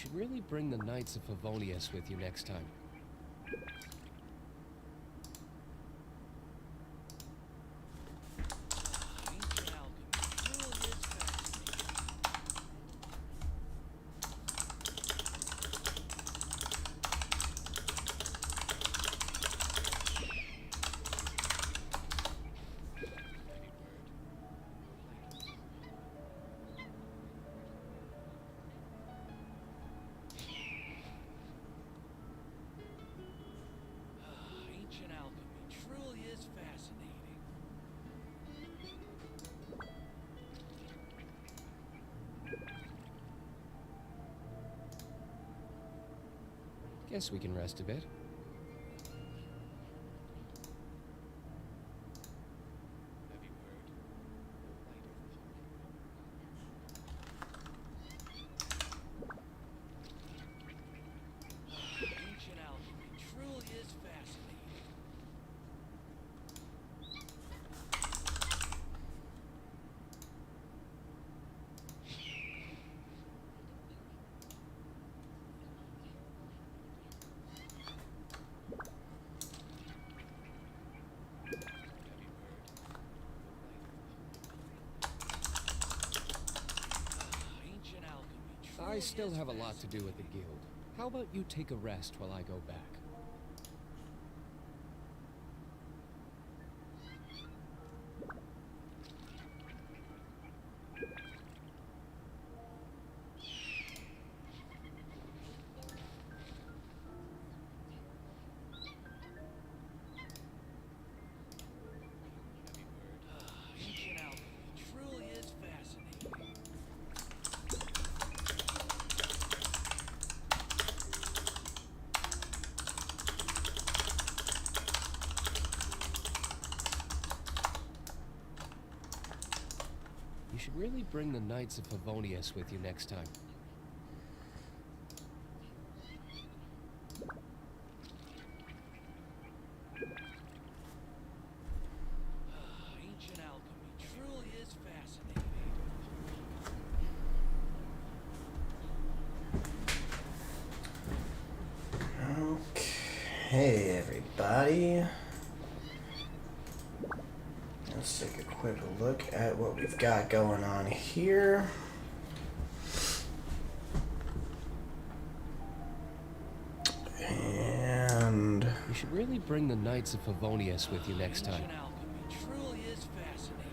should really bring the Knights of Favonius with you next time. Guess we can rest a bit. I still have a lot to do with the guild. How about you take a rest while I go back? You should really bring the Knights of Favonius with you next time. Ancient alchemy truly is fascinating. Okay, everybody. Let's take a quick look at what we've got going on here. And you should really bring the Knights of Favonius with you next time. Ancient alchemy truly is fascinating.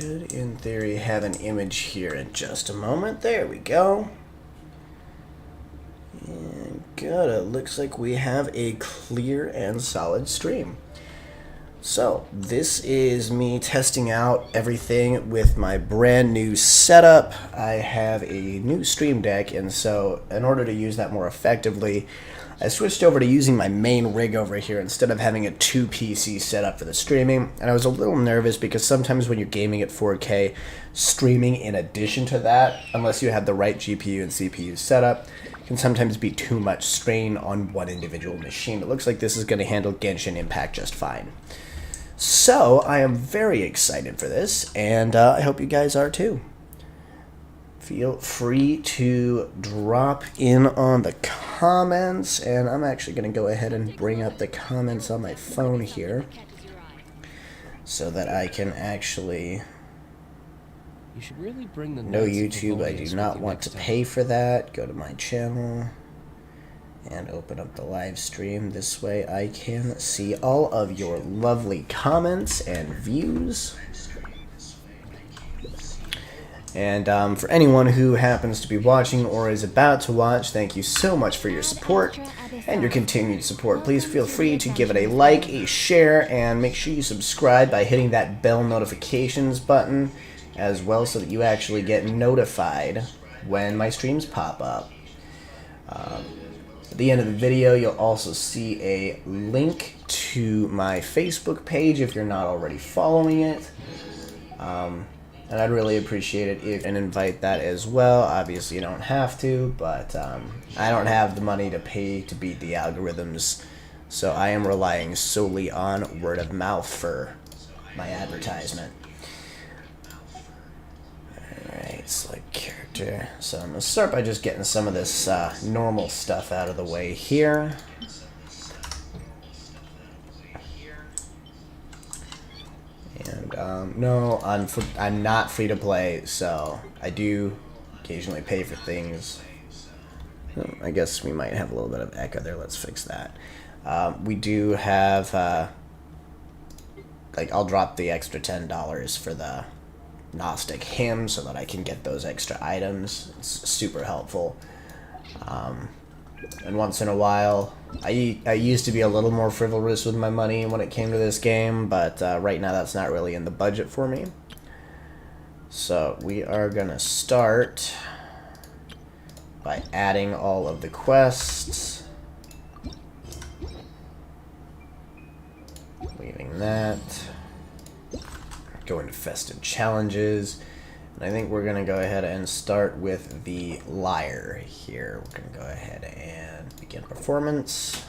should, in theory, have an image here in just a moment. There we go. And good. It looks like we have a clear and solid stream. So, this is me testing out everything with my brand new setup. I have a new stream deck, and so in order to use that more effectively, I switched over to using my main rig over here instead of having a 2 PC setup for the streaming. And I was a little nervous because sometimes when you're gaming at 4K, streaming in addition to that, unless you have the right GPU and CPU setup, can sometimes be too much strain on one individual machine. It looks like this is going to handle Genshin Impact just fine. So, I am very excited for this, and I hope you guys are too. Feel free to drop in on the comments, and I'm actually going to go ahead and bring up the comments on my phone here so that I can actually... You should really bring the No, Knights of YouTube, I Favonius do not with you want next to time. pay for that. Go to my channel and open up the live stream. This way I can see all of your lovely comments and views. And for anyone who happens to be watching or is about to watch, thank you so much for your support and your continued support. Please feel free to give it a like, a share, and make sure you subscribe by hitting that bell notifications button as well so that you actually get notified when my streams pop up. At the end of the video, you'll also see a link to my Facebook page if you're not already following it. And I'd really appreciate it if you can invite that as well. Obviously, you don't have to, but I don't have the money to pay to beat the algorithms, so I am relying solely on word of mouth for my advertisement. Alright, select character. So I'm going to start by just getting some of this normal stuff out of the way here. And no, I'm not free to play, so I do occasionally pay for things. I guess we might have a little bit of echo there. Let's fix that. We do have, like, I'll drop the extra $10 for the Gnostic hymn so that I can get those extra items. It's super helpful. And once in a while, I used to be a little more frivolous with my money when it came to this game, but right now that's not really in the budget for me. So we are gonna start by adding all of the quests. Leaving that. Go into festive challenges. And I think we're going to go ahead and start with the lyre here. We're going to go ahead and begin performance.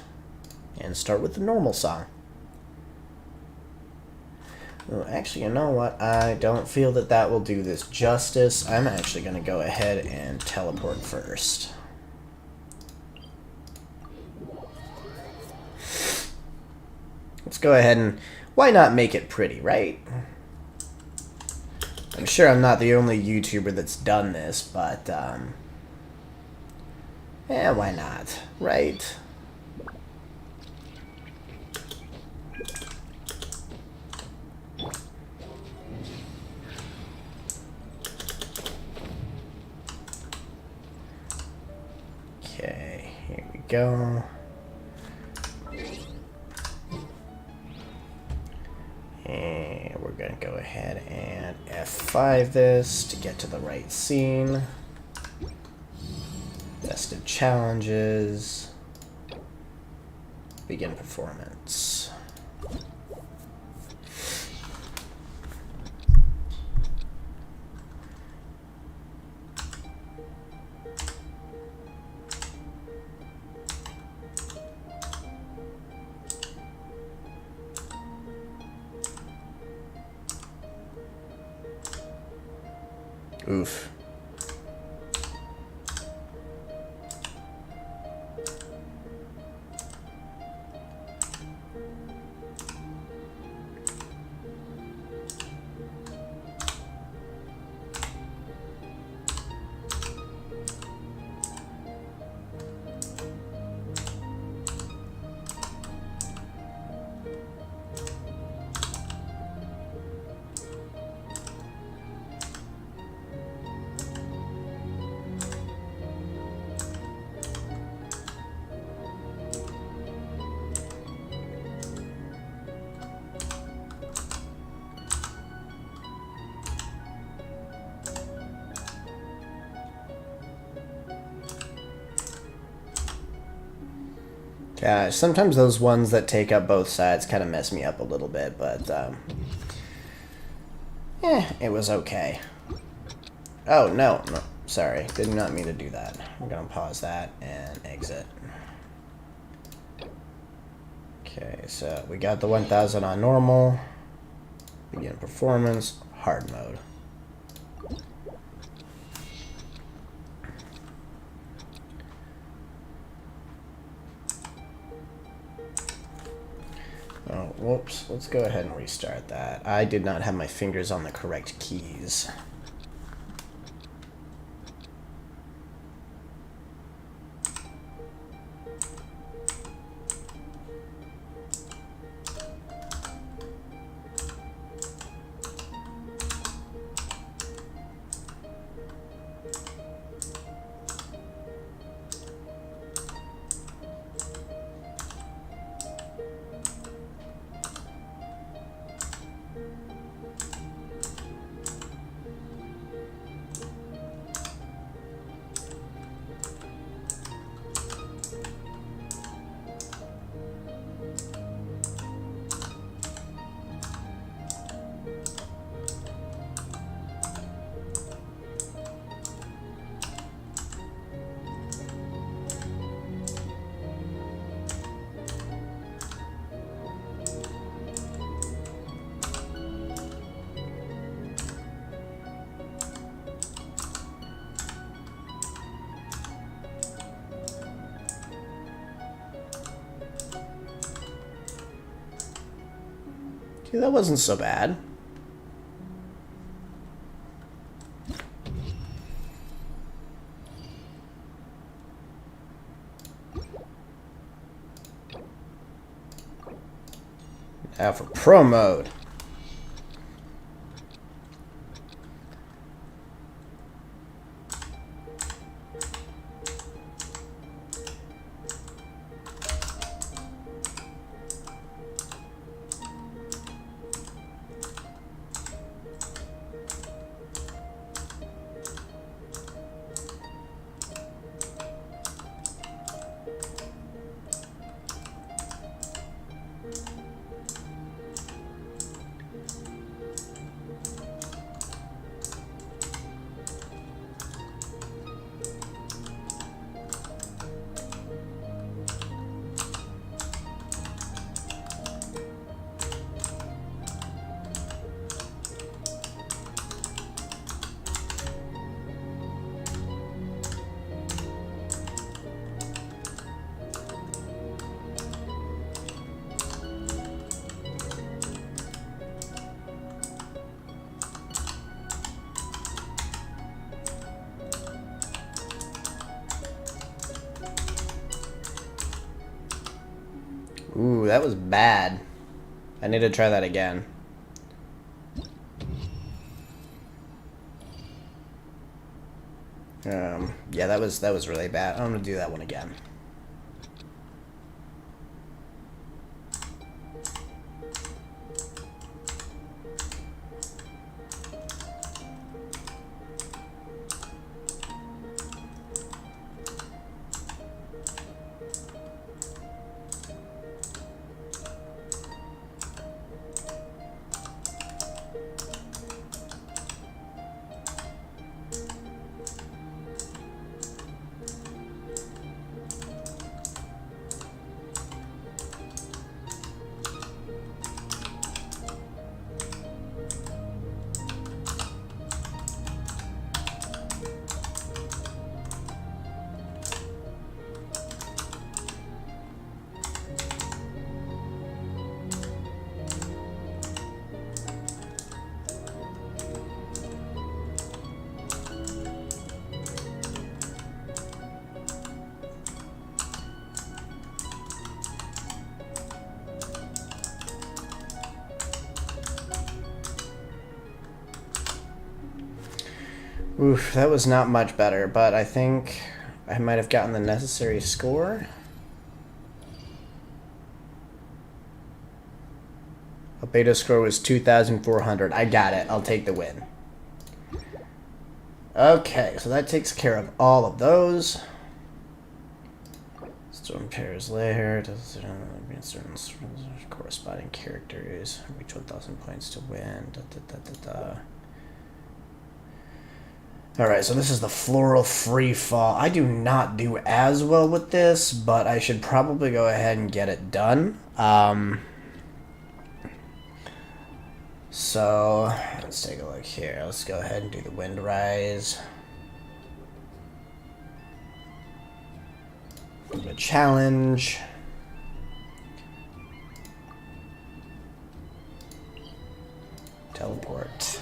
And start with the normal song. Well, actually, you know what? I don't feel that that will do this justice. I'm actually going to go ahead and teleport first. Let's go ahead and... Why not make it pretty, right? I'm sure I'm not the only YouTuber that's done this, but, yeah, why not, right? Okay, here we go. And we're going to go ahead and F5 this to get to the right scene. Festive challenges. Begin performance. Oof. Yeah, sometimes those ones that take up both sides kind of mess me up a little bit, but, it was okay. Oh, no, sorry, did not mean to do that. I'm gonna pause that and exit. Okay, so we got the 1000 on normal, begin performance, hard mode. Oh, whoops. Let's go ahead and restart that. I did not have my fingers on the correct keys. See, that wasn't so bad. Now for pro mode. Ooh, that was bad. I need to try that again. Yeah, that was really bad. I'm gonna do that one again. Oof, that was not much better, but I think I might have gotten the necessary score. A beta score was 2,400. I got it. I'll take the win. Okay, so that takes care of all of those. Storm pairs layer. Does certain corresponding characters. Reach 1,000 points to win. Alright, so this is the floral free fall. I do not do as well with this, but I should probably go ahead and get it done. So, let's take a look here. Let's go ahead and do the wind rise. The challenge. Teleport.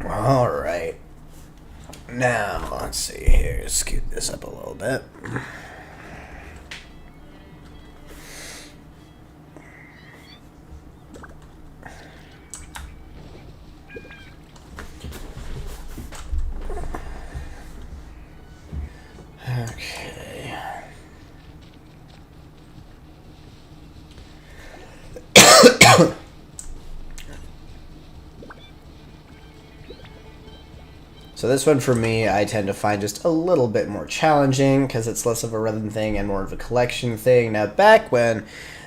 Alright. Now, let's see here. Scoot this up a little bit. Okay. So this one for me, I tend to find just a little bit more challenging because it's less of a rhythm thing and more of a collection thing. Now, back when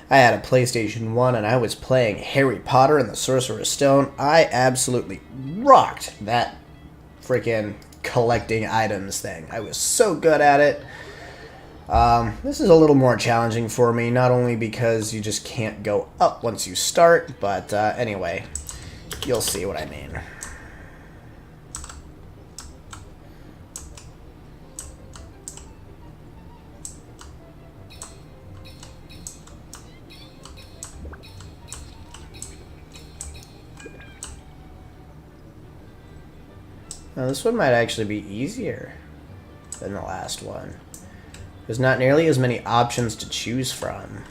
I had a PlayStation 1 and I was playing Harry Potter and the Sorcerer's Stone, I absolutely rocked that freaking collecting items thing. I was so good at it. This is a little more challenging for me, not only because you just can't go up once you start, but anyway, you'll see what I mean. Now this one might actually be easier than the last one. There's not nearly as many options to choose from.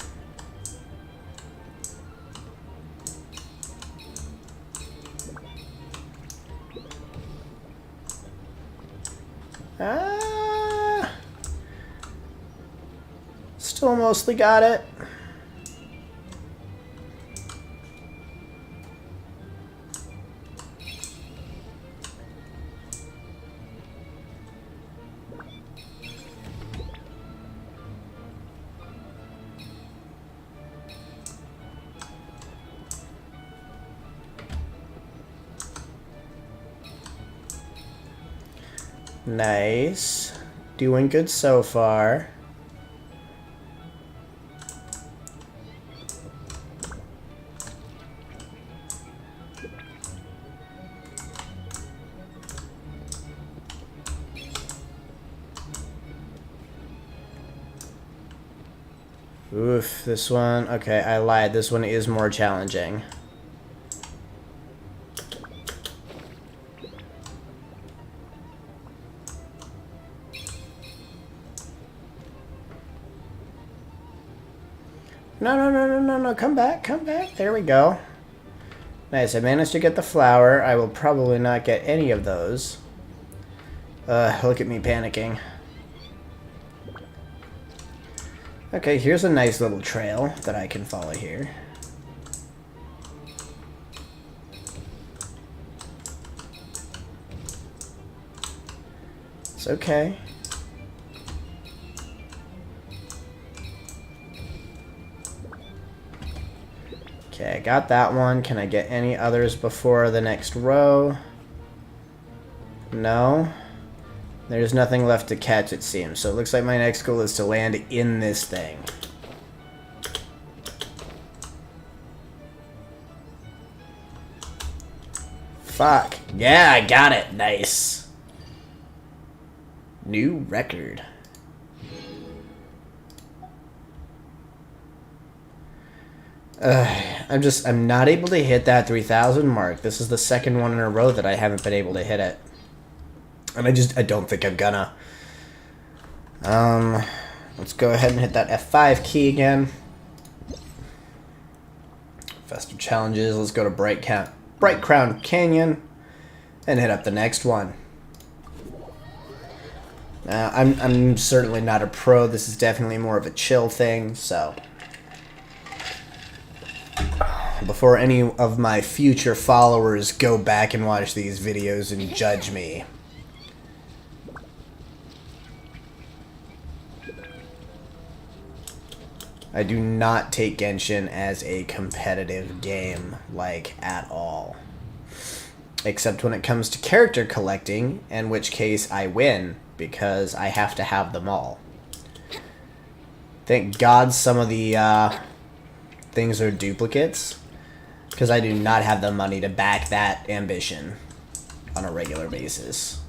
Still mostly got it. Nice. Doing good so far. Oof, this one... Okay, I lied. This one is more challenging. No, come back, there we go. Nice, I managed to get the flower. I will probably not get any of those. Look at me panicking. Okay, here's a nice little trail that I can follow here. It's okay. Okay, I got that one. Can I get any others before the next row? No. There's nothing left to catch, it seems. So it looks like my next goal is to land in this thing. Fuck. Yeah, I got it. Nice. New record. I'm not able to hit that 3,000 mark. This is the second one in a row that I haven't been able to hit it. And I don't think I'm gonna. Let's go ahead and hit that F5 key again. Festive challenges. Let's go to Bright Crown Canyon and hit up the next one. I'm certainly not a pro. This is definitely more of a chill thing, so before any of my future followers go back and watch these videos and judge me. I do not take Genshin as a competitive game, like, at all. Except when it comes to character collecting, in which case I win, because I have to have them all. Thank God some of the things are duplicates, because I do not have the money to back that ambition on a regular basis.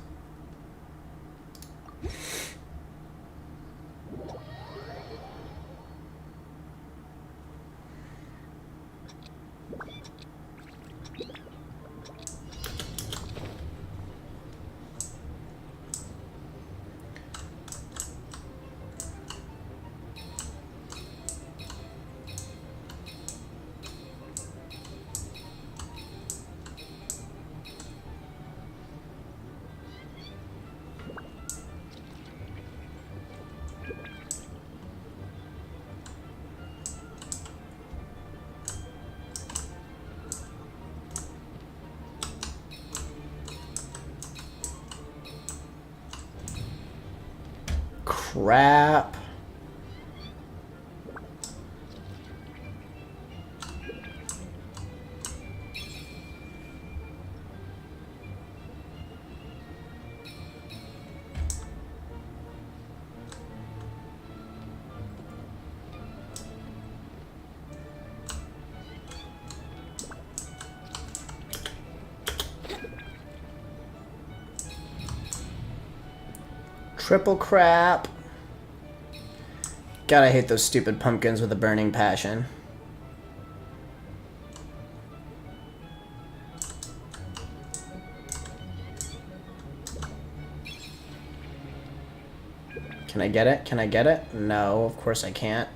Crap. Triple crap. God, I hate those stupid pumpkins with a burning passion. Can I get it? Can I get it? No, of course I can't.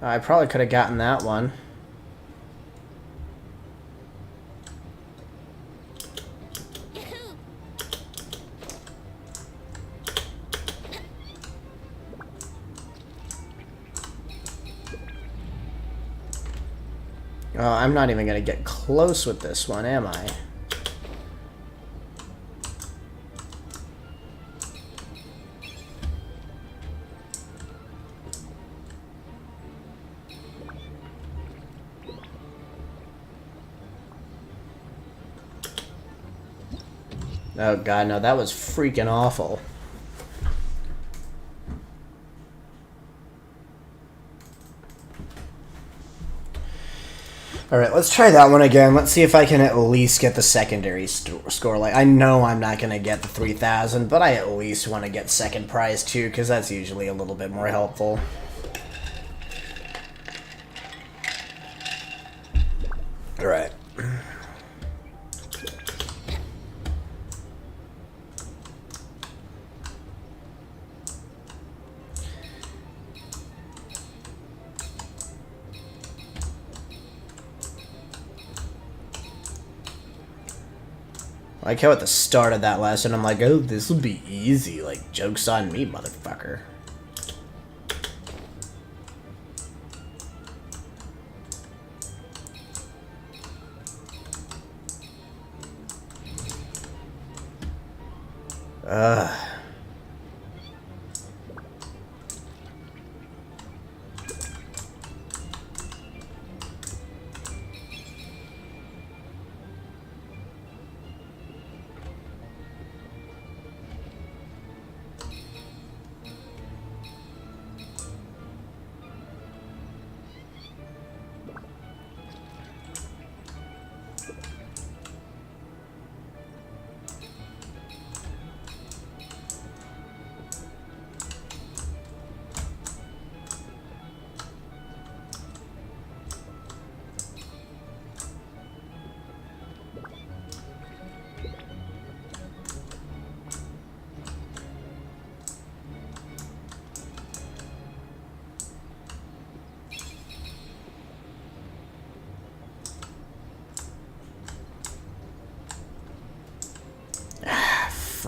I probably could have gotten that one. Oh, I'm not even going to get close with this one, am I? Oh god, no, that was freaking awful. Alright, let's try that one again. Let's see if I can at least get the secondary score. Like, I know I'm not going to get the 3,000, but I at least want to get second prize too, because that's usually a little bit more helpful. Alright. I like how at the start of that lesson, I'm like, oh, this will be easy. Like, joke's on me, motherfucker. Ugh.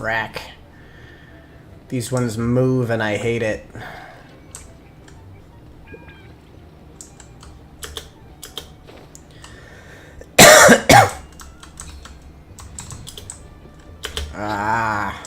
Frack. These ones move and I hate it. Ah.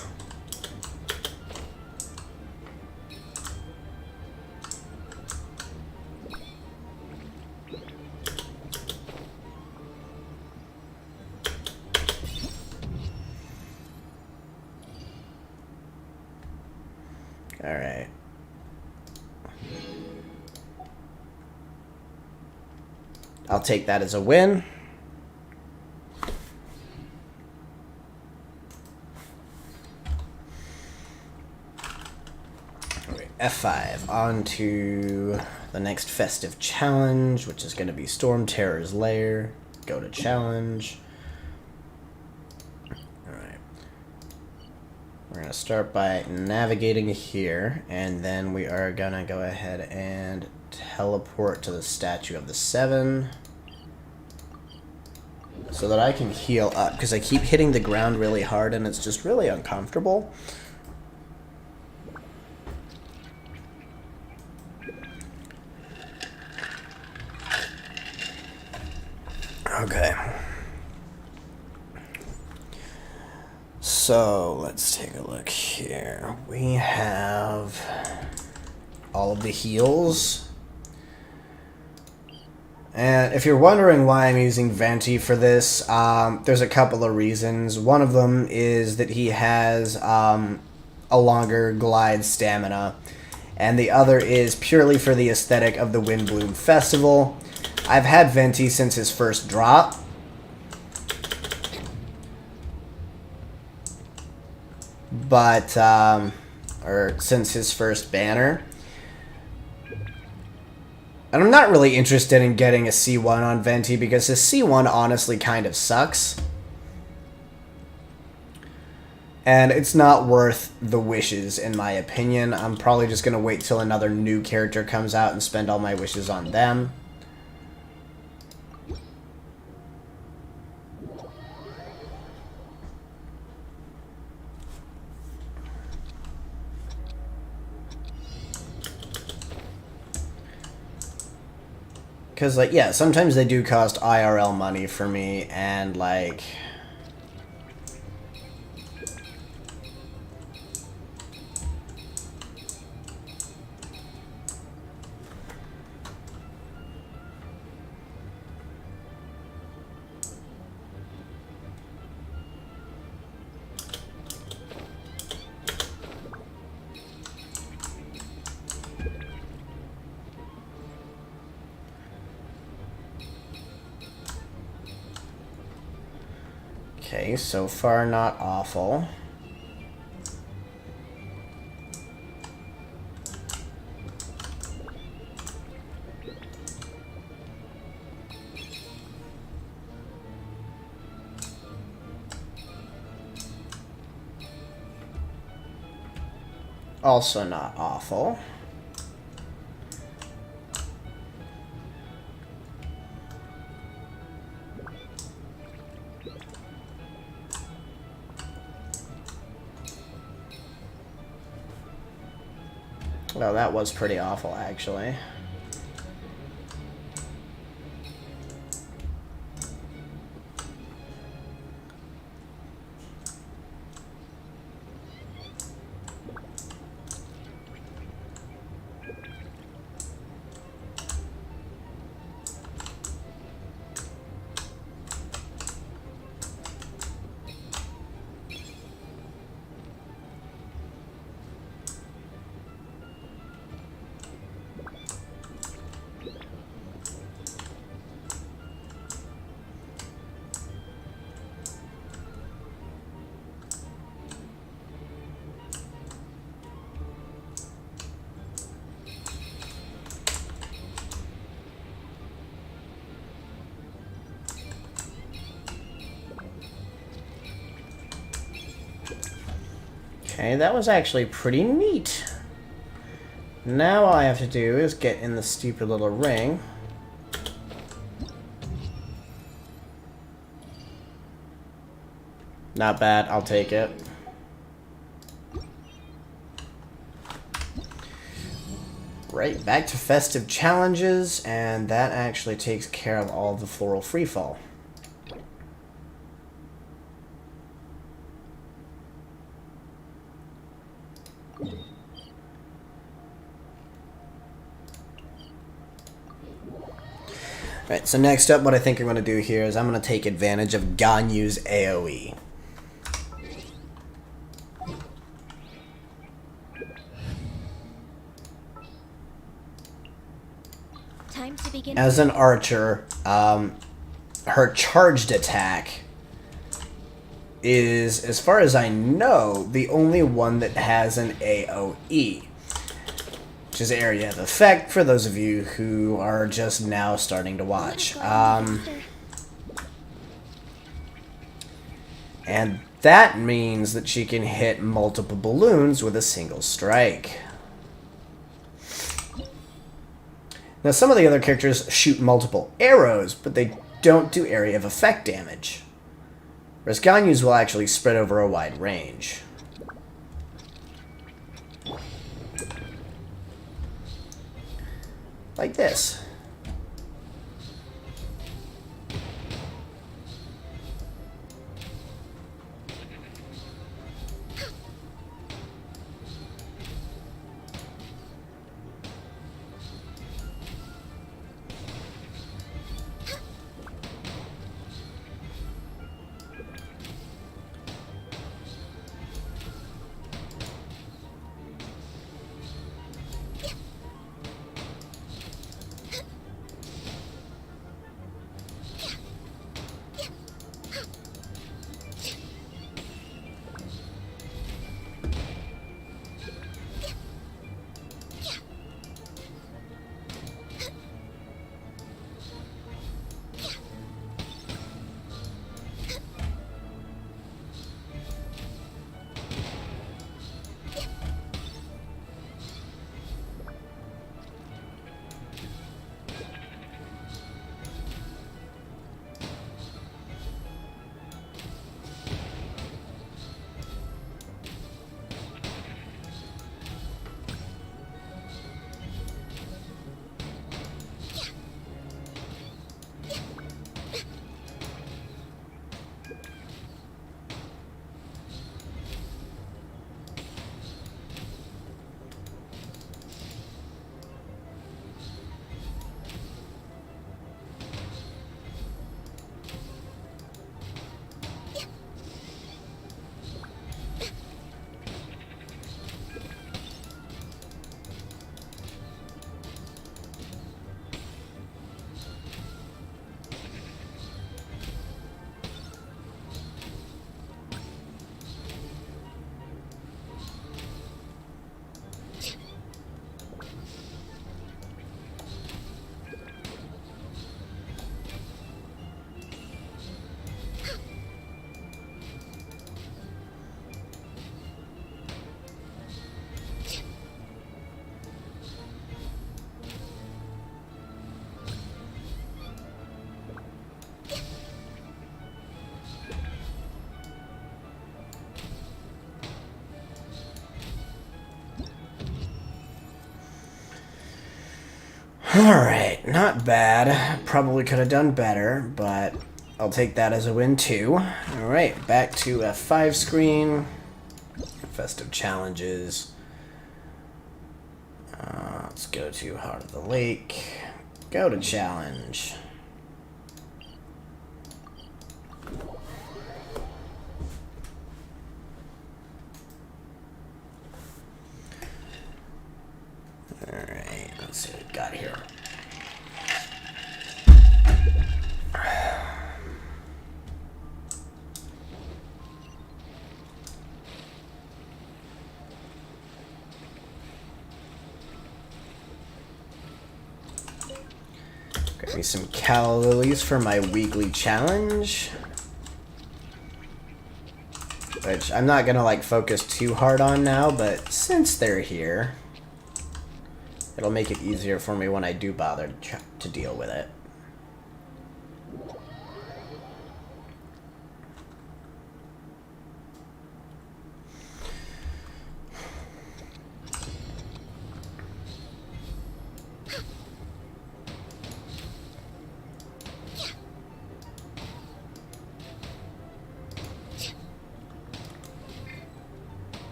All right. I'll take that as a win. All right, F5. On to the next festive challenge, which is going to be Storm Terror's Lair. Go to challenge. We're going to start by navigating here, and then we are going to go ahead and teleport to the Statue of the Seven so that I can heal up, because I keep hitting the ground really hard and it's just really uncomfortable. Okay. So, let's take a look here. We have all of the heals. And if you're wondering why I'm using Venti for this, there's a couple of reasons. One of them is that he has a longer glide stamina. And the other is purely for the aesthetic of the Windblume Festival. I've had Venti since his first drop. But, or since his first banner. And I'm not really interested in getting a C1 on Venti because his C1 honestly kind of sucks. And it's not worth the wishes, in my opinion. I'm probably just going to wait till another new character comes out and spend all my wishes on them. Because, like, yeah, sometimes they do cost IRL money for me, and, like... Okay, so far not awful. Also not awful. Well, that was pretty awful, actually. Okay, that was actually pretty neat. Now all I have to do is get in the stupid little ring. Not bad, I'll take it. Right, back to festive challenges, and that actually takes care of all the floral freefall. Alright, so next up, what I think I'm going to do here is I'm going to take advantage of Ganyu's AoE. Time to begin. As an archer, her charged attack is, as far as I know, the only one that has an AoE. Which is area of effect for those of you who are just now starting to watch. And that means that she can hit multiple balloons with a single strike. Now, some of the other characters shoot multiple arrows, but they don't do area of effect damage. Whereas Ganyu's will actually spread over a wide range. Like this. Alright, not bad. Probably could have done better, but I'll take that as a win too. Alright, back to F5 screen. Festive challenges. Let's go to Heart of the Lake. Go to challenge. Alright, let's see what we got here. Got me some calla lilies for my weekly challenge. Which I'm not gonna like focus too hard on now, but since they're here, it'll make it easier for me when I do bother to deal with it.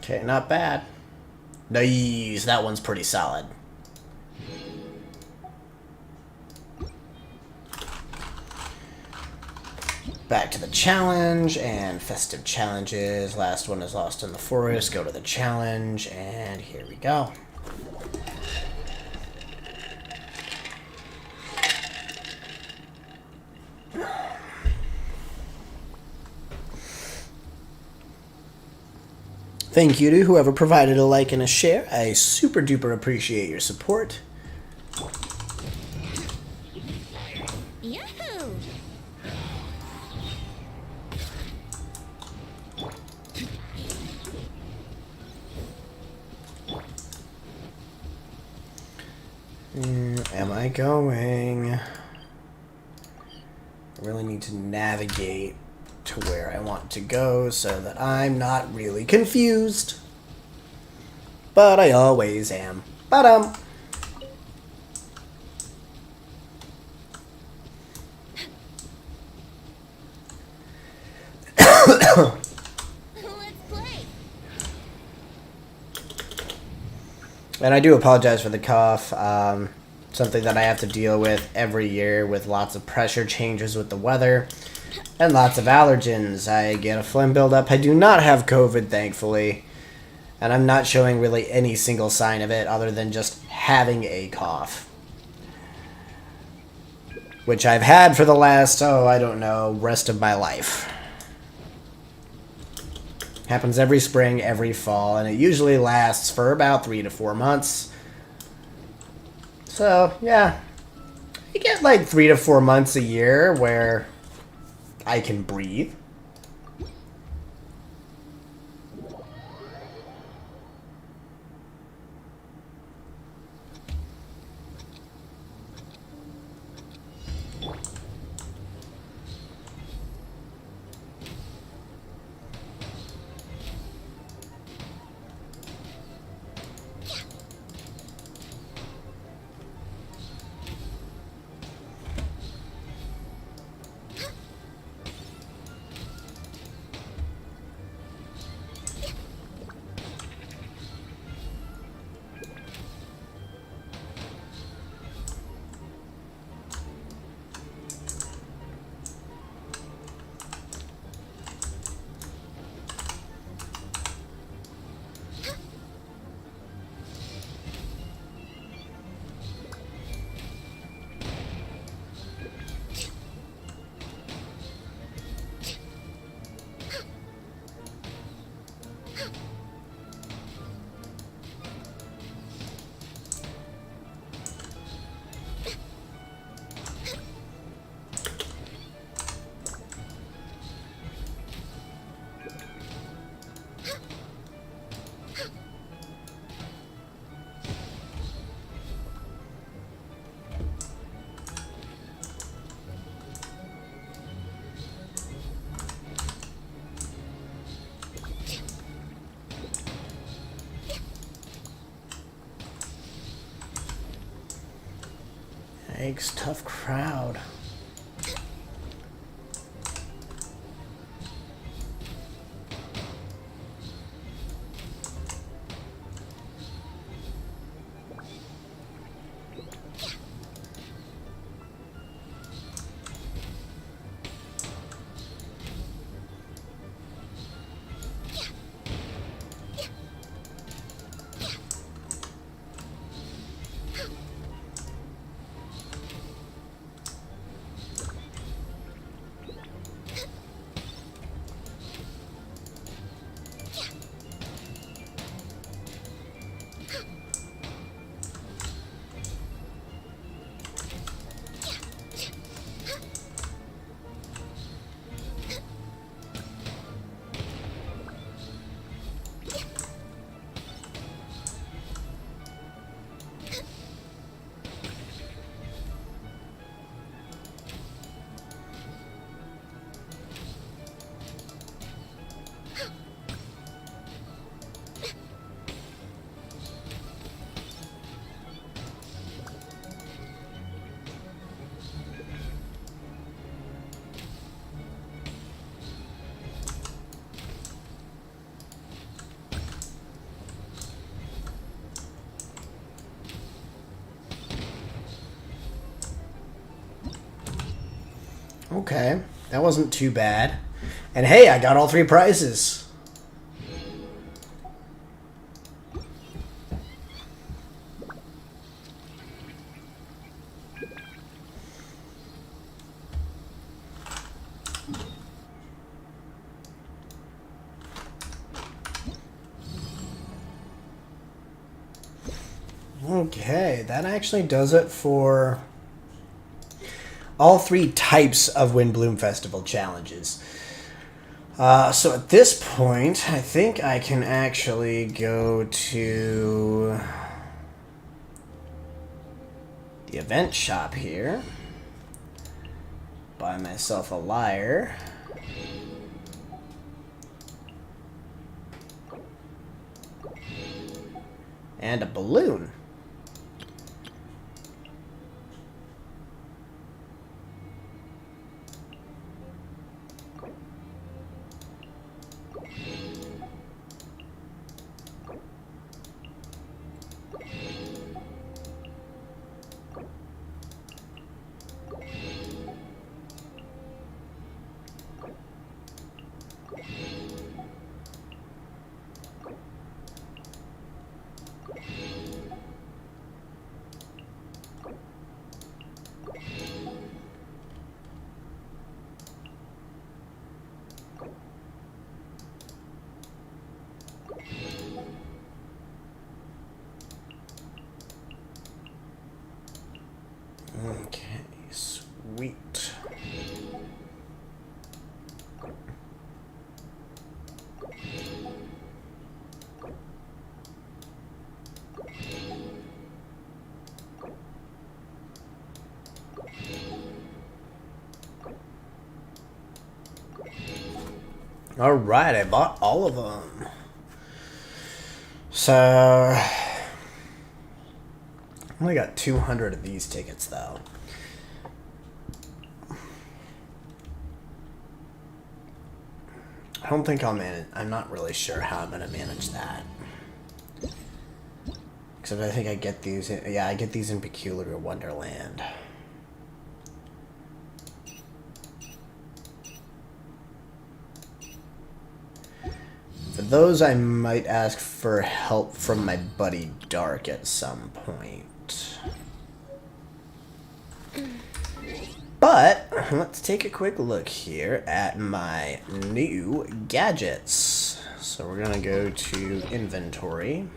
Okay, not bad. Nice, that one's pretty solid. Back to the challenge and festive challenges. Last one is Lost in the Forest. Go to the challenge, and here we go. Thank you to whoever provided a like and a share. I super duper appreciate your support. Yahoo! Am I going? I really need to navigate to where I want to go so that I'm not really confused. But I always am. Ba-dum! Let's play. And I do apologize for the cough. Something that I have to deal with every year with lots of pressure changes with the weather and lots of allergens. I get a phlegm buildup. I do not have COVID, thankfully. And I'm not showing really any single sign of it other than just having a cough. Which I've had for the last, I don't know, rest of my life. Happens every spring, every fall, and it usually lasts for about 3 to 4 months. So, yeah. I get like 3 to 4 months a year where I can breathe. Yikes, tough crowd. Okay, that wasn't too bad. And hey, I got all 3 prizes. Okay, that actually does it for all 3 types of Windblume Festival challenges. So at this point, I think I can actually go to the event shop here. Buy myself a lyre. And a balloon. Alright, I bought all of them. So, I only got 200 of these tickets, though. I don't think I'll manage. I'm not really sure how I'm going to manage that. Except I think I get these. Yeah, I get these in Peculiar Wonderland. For those, I might ask for help from my buddy Dark at some point. But let's take a quick look here at my new gadgets. So we're gonna go to inventory.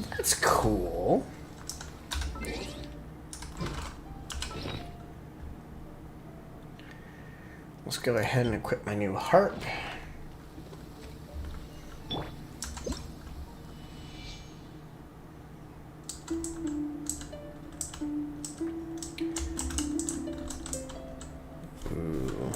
That's cool. Let's go ahead and equip my new harp. Ooh.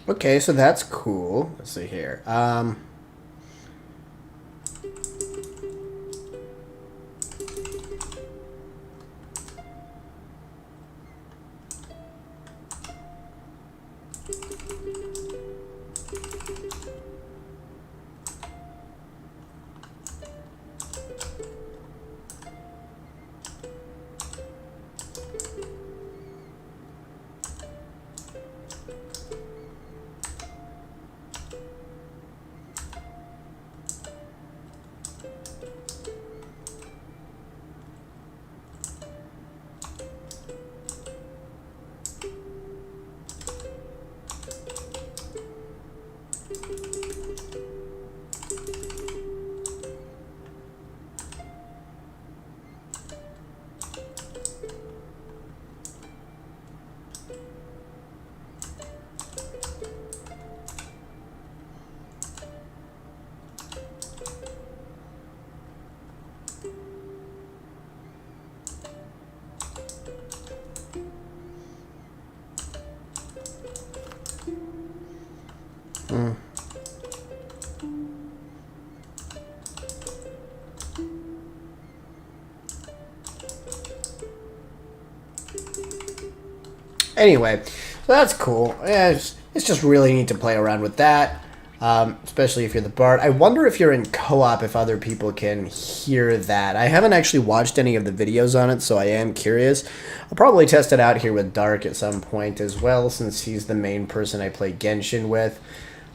Okay, so that's cool. Let's see here. Anyway, so that's cool. Yeah, it's just really neat to play around with that, especially if you're the bard. I wonder if you're in co-op if other people can hear that. I haven't actually watched any of the videos on it, so I am curious. I'll probably test it out here with Dark at some point as well, since he's the main person I play Genshin with.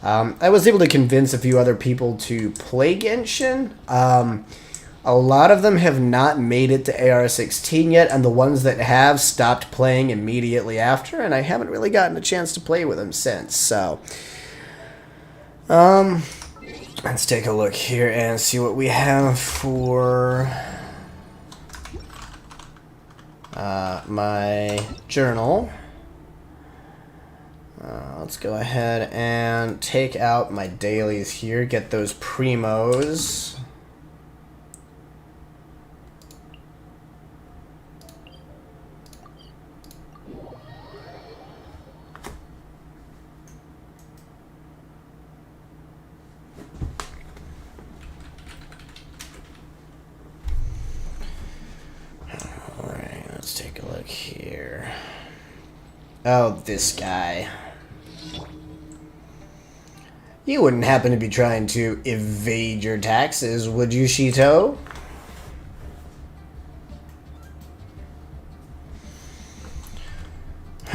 I was able to convince a few other people to play Genshin. A lot of them have not made it to AR-16 yet, and the ones that have stopped playing immediately after, and I haven't really gotten a chance to play with them since, so... let's take a look here and see what we have for... my journal. Let's go ahead and take out my dailies here, get those primos. Let's take a look here. Oh, this guy. You wouldn't happen to be trying to evade your taxes, would you, Shito?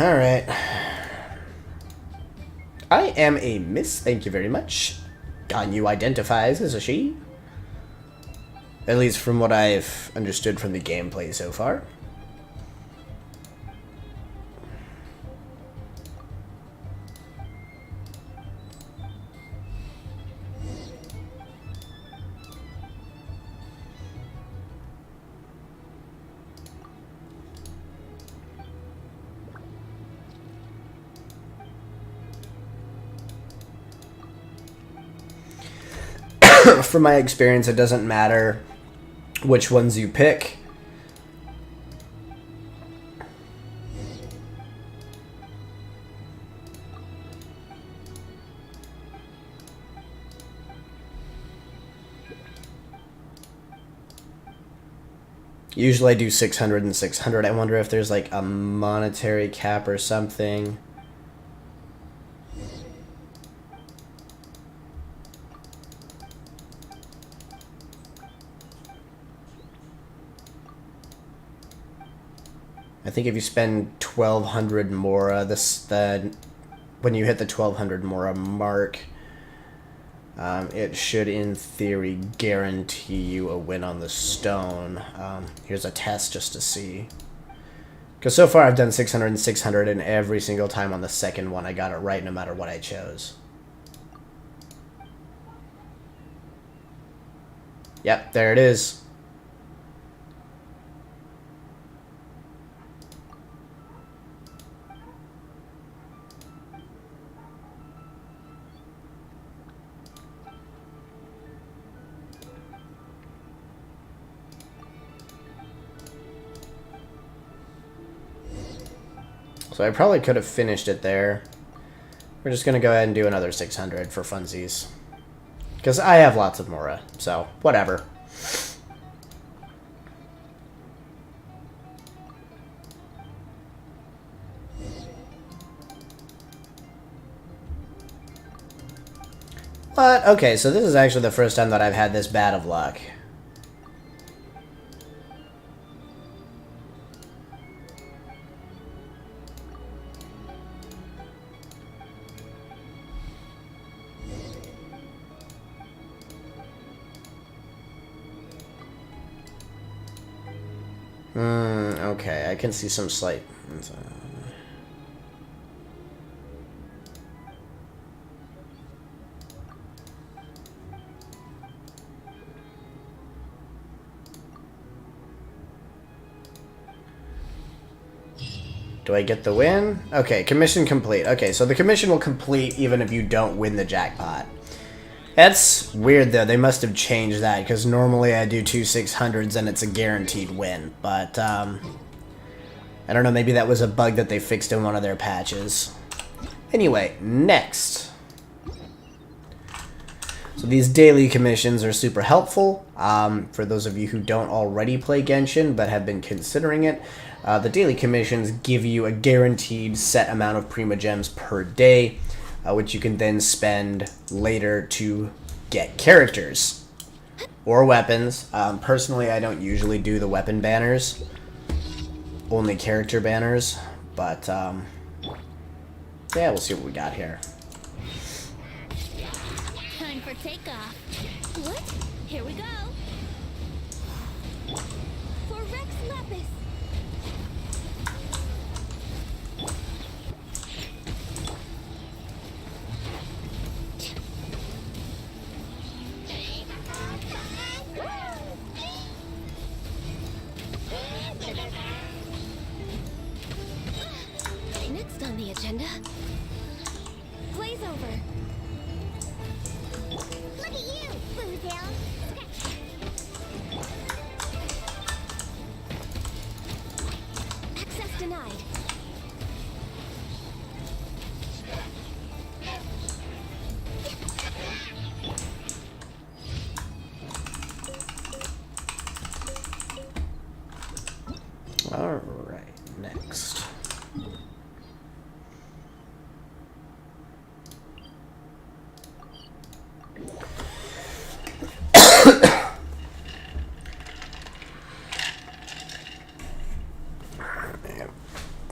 Alright. I am a miss, thank you very much. Ganyu identifies as a she. At least from what I've understood from the gameplay so far. From my experience, it doesn't matter which ones you pick. Usually I do 600 and 600. I wonder if there's like a monetary cap or something. I think if you spend 1200 Mora, when you hit the 1200 Mora mark, it should, in theory, guarantee you a win on the stone. Here's a test just to see. Because so far I've done 600 and 600, and every single time on the second one I got it right no matter what I chose. Yep, there it is. So I probably could have finished it there. We're just going to go ahead and do another 600 for funsies. Because I have lots of Mora, so whatever. But, okay, so this is actually the first time that I've had this bad of luck. Okay, I can see some slight... Do I get the win? Okay, commission complete. Okay, so the commission will complete even if you don't win the jackpot. That's weird, though. They must have changed that, because normally I do 2 600s and it's a guaranteed win. But, I don't know, maybe that was a bug that they fixed in one of their patches. Anyway, next. So these daily commissions are super helpful. For those of you who don't already play Genshin but have been considering it, the daily commissions give you a guaranteed set amount of Prima Gems per day, which you can then spend later to get characters or weapons. Personally, I don't usually do the weapon banners, only character banners, but yeah, we'll see what we got here. Time for takeoff. What? Here we go. For Rex Lapis. Next on the agenda, Blaze over. Look at you, Boozle. Access denied. Alright. next?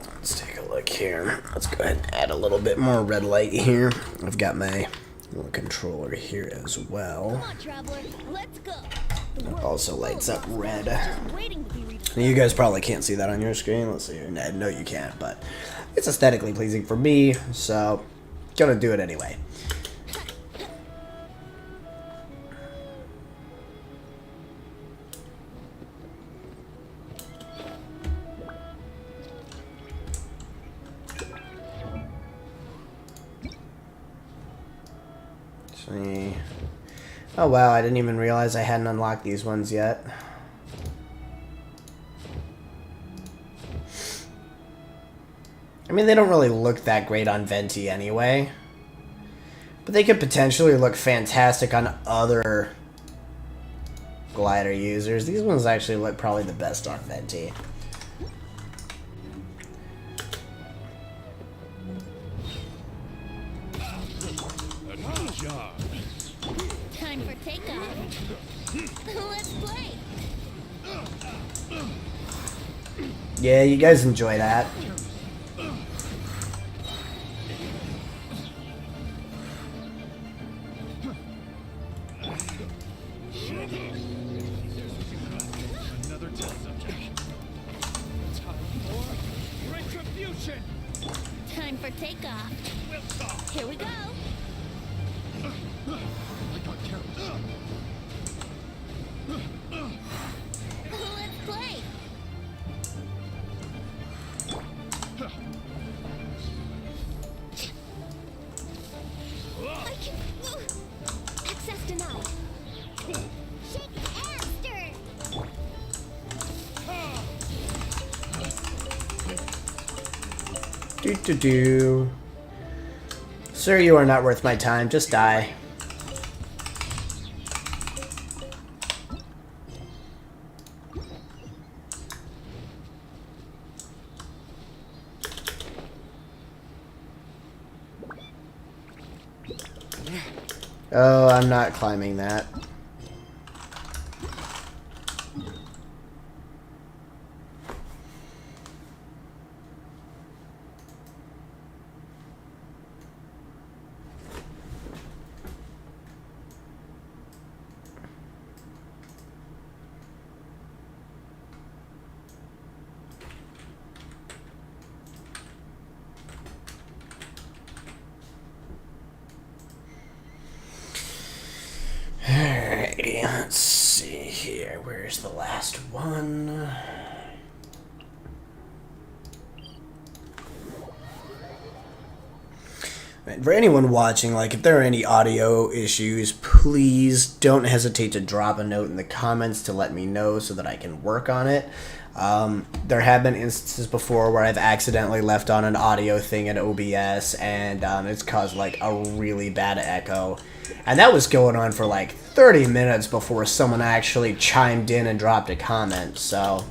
Let's take a look here. Let's go ahead and add a little bit more red light here. I've got my little controller here as well. Come on, traveler. Let's go. It also lights up red. Just waiting to be rediscovered. You guys probably can't see that on your screen. Let's see here. No, you can't, but it's aesthetically pleasing for me, so gonna do it anyway. See. Oh wow, I didn't even realize I hadn't unlocked these ones yet. I mean, they don't really look that great on Venti anyway. But they could potentially look fantastic on other glider users. These ones actually look probably the best on Venti. Time for takeoff. Let's play. Yeah, you guys enjoy that. Another test subject. Time for retribution. Time for takeoff. We'll talk. Here we go. I got careless. Let's play. I can. Access denied. Shake Aster. Do. Sir, you are not worth my time. Just die. Oh, I'm not climbing that. Alrighty, let's see here. Where's the last one? Right, for anyone watching, like, if there are any audio issues, please don't hesitate to drop a note in the comments to let me know so that I can work on it. There have been instances before where I've accidentally left on an audio thing in OBS and it's caused like a really bad echo. And that was going on for like 30 minutes before someone actually chimed in and dropped a comment. So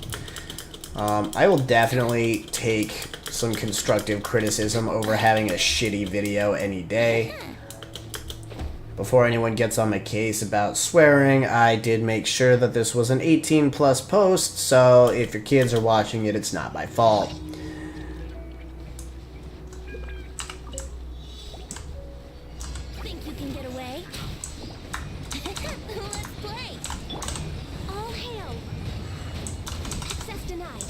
I will definitely take some constructive criticism over having a shitty video any day. Before anyone gets on my case about swearing, I did make sure that this was an 18+ post, so if your kids are watching it, it's not my fault. Think you can get away? Let's play. All hail. Access denied.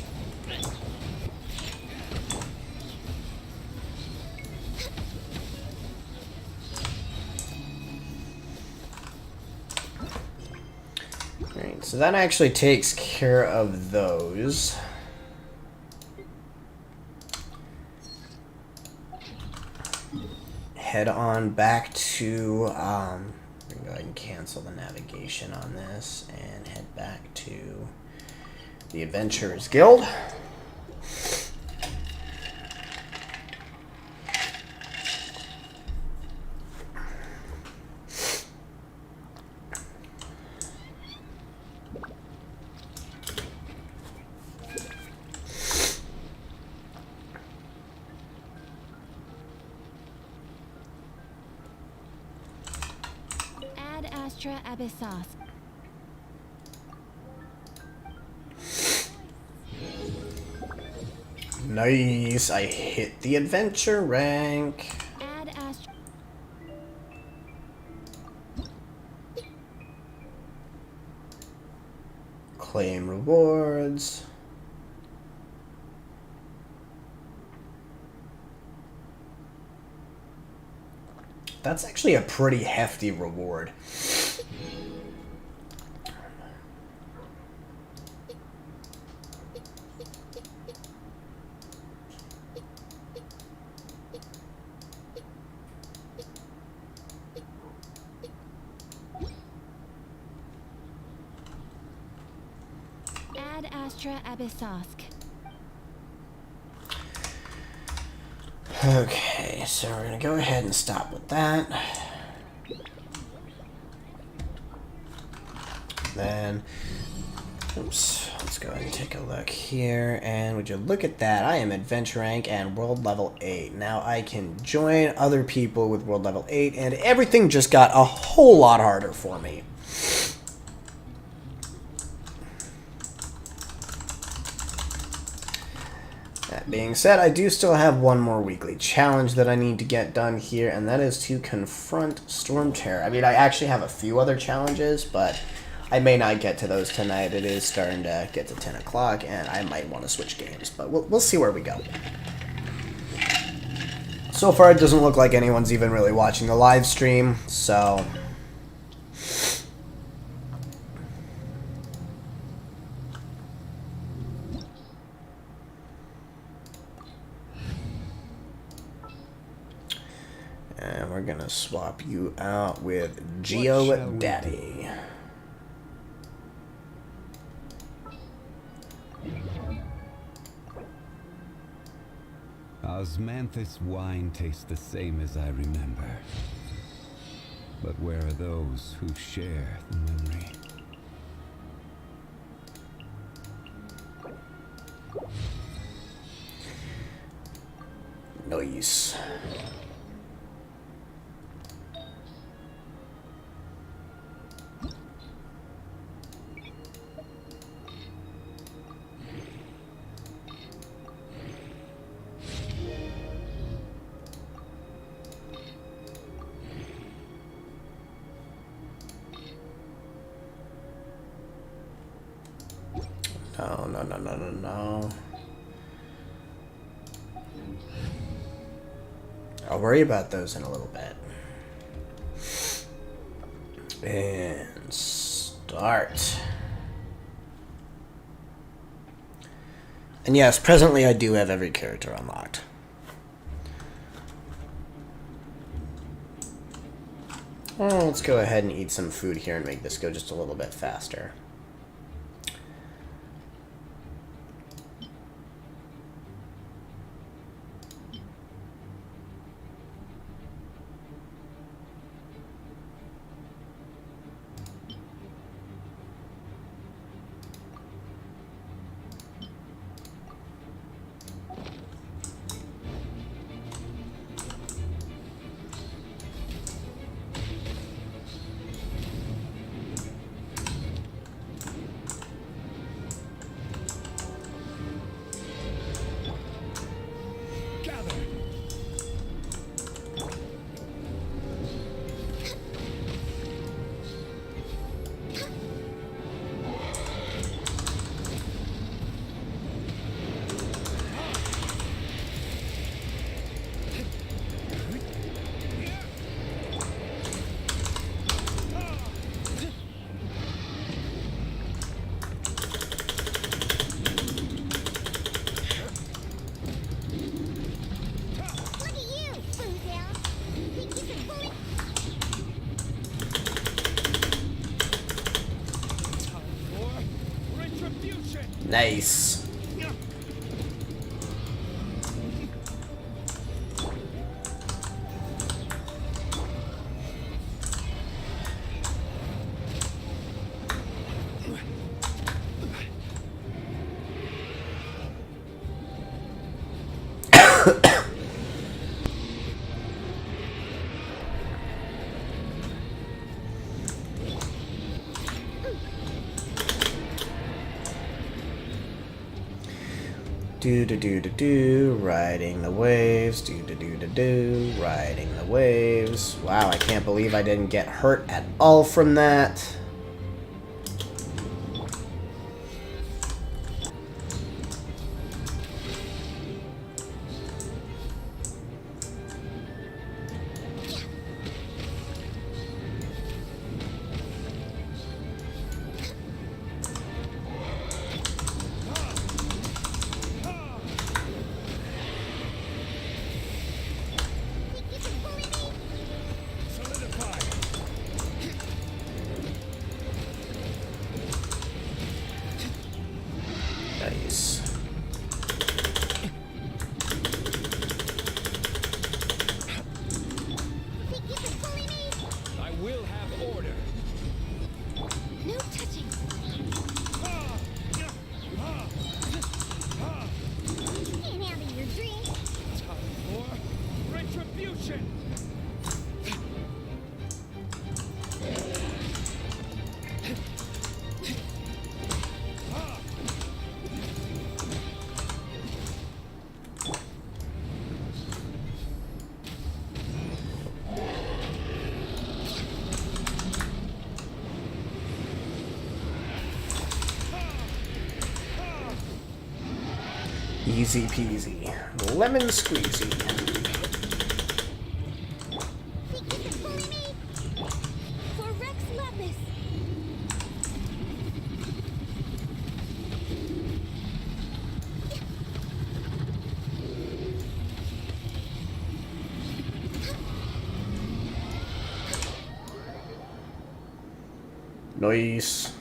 Alright, so that actually takes care of those. Head on back to, we're going to go ahead and cancel the navigation on this and head back to the Adventurers Guild. Astra Abyssos. Nice, I hit the adventure rank. Add Astra. Claim rewards. That's actually a pretty hefty reward. Add Astra Abyssos. Okay, so we're gonna go ahead and stop with that. Then, oops, let's go ahead and take a look here. And would you look at that? I am adventure rank and world level 8. Now I can join other people with world level 8, and everything just got a whole lot harder for me. That being said, I do still have one more weekly challenge that I need to get done here, and that is to confront Storm Terror. I mean, I actually have a few other challenges, but I may not get to those tonight. It is starting to get to 10 o'clock, and I might want to switch games, but we'll see where we go. So far, it doesn't look like anyone's even really watching the live stream, so... And we're gonna swap you out with Geo Daddy. Osmanthus wine tastes the same as I remember. But where are those who share the memory? Nice. No. I'll worry about those in a little bit. And start. And yes, presently I do have every character unlocked. Well, let's go ahead and eat some food here and make this go just a little bit faster. Nice. Do do do do do, riding the waves. Do do do do do, riding the waves. Wow, I can't believe I didn't get hurt at all from that. Nice. I will have order. No touching. Can't have your dreams. Time for retribution. Easy peasy. Lemon squeezy. Think you can bully me? For Rex Lapis. Nice.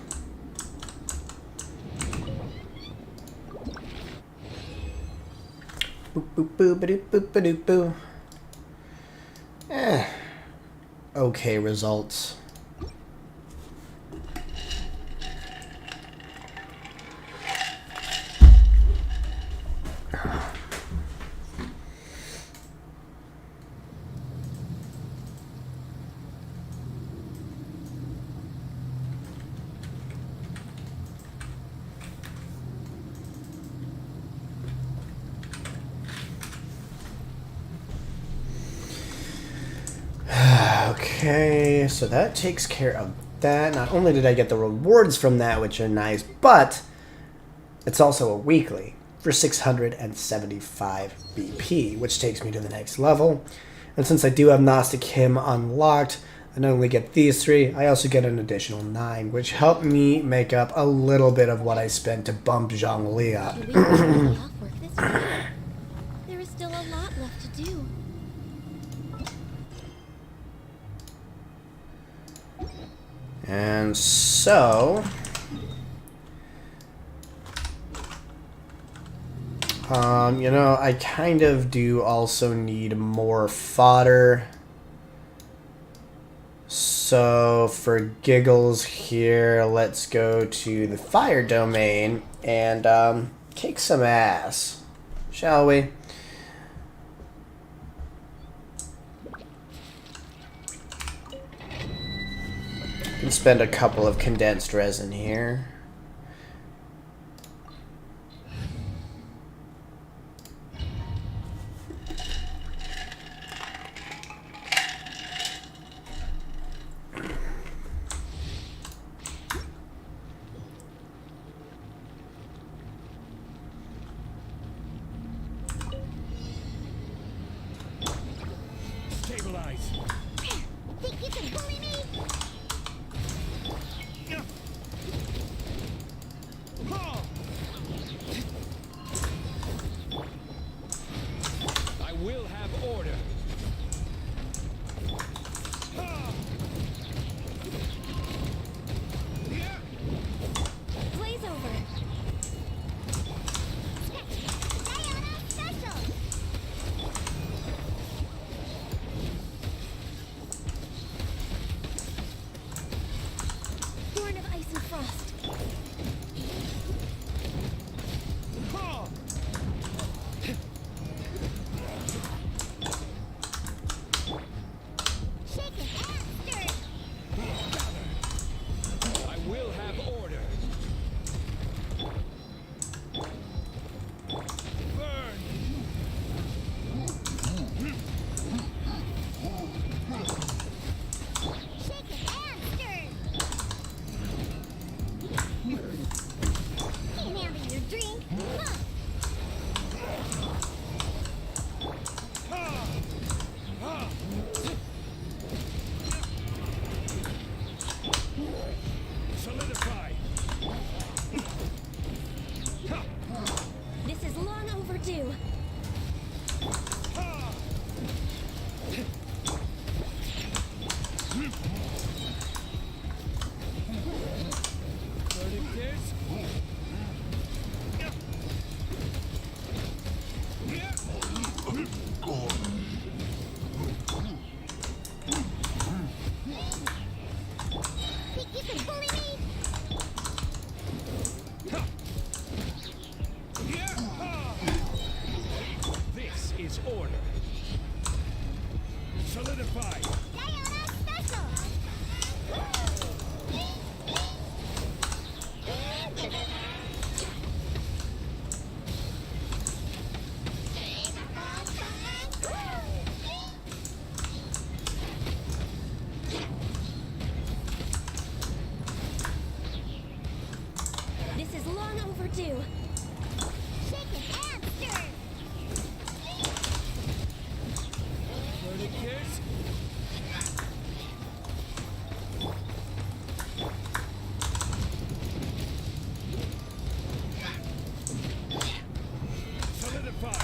Boop boop boo ba doop boop ba doop boo. Okay results. Okay, so that takes care of that. Not only did I get the rewards from that, which are nice, but it's also a weekly for 675 BP, which takes me to the next level. And since I do have Gnostic Hymn unlocked, I not only get these 3, I also get an additional 9, which helped me make up a little bit of what I spent to bump Zhongli up. Do we finish off work this week? There is still a lot left to do. And so, you know, I kind of do also need more fodder. So for giggles here, let's go to the fire domain and kick some ass, shall we? Can spend a couple of condensed resin here. Stabilize. Think you can bully me? overdue. Verdict is... Think you can bully me? This is order. Solidify. Diana Special! This is long overdue. Shake it and stir. Verdict is... Solidify.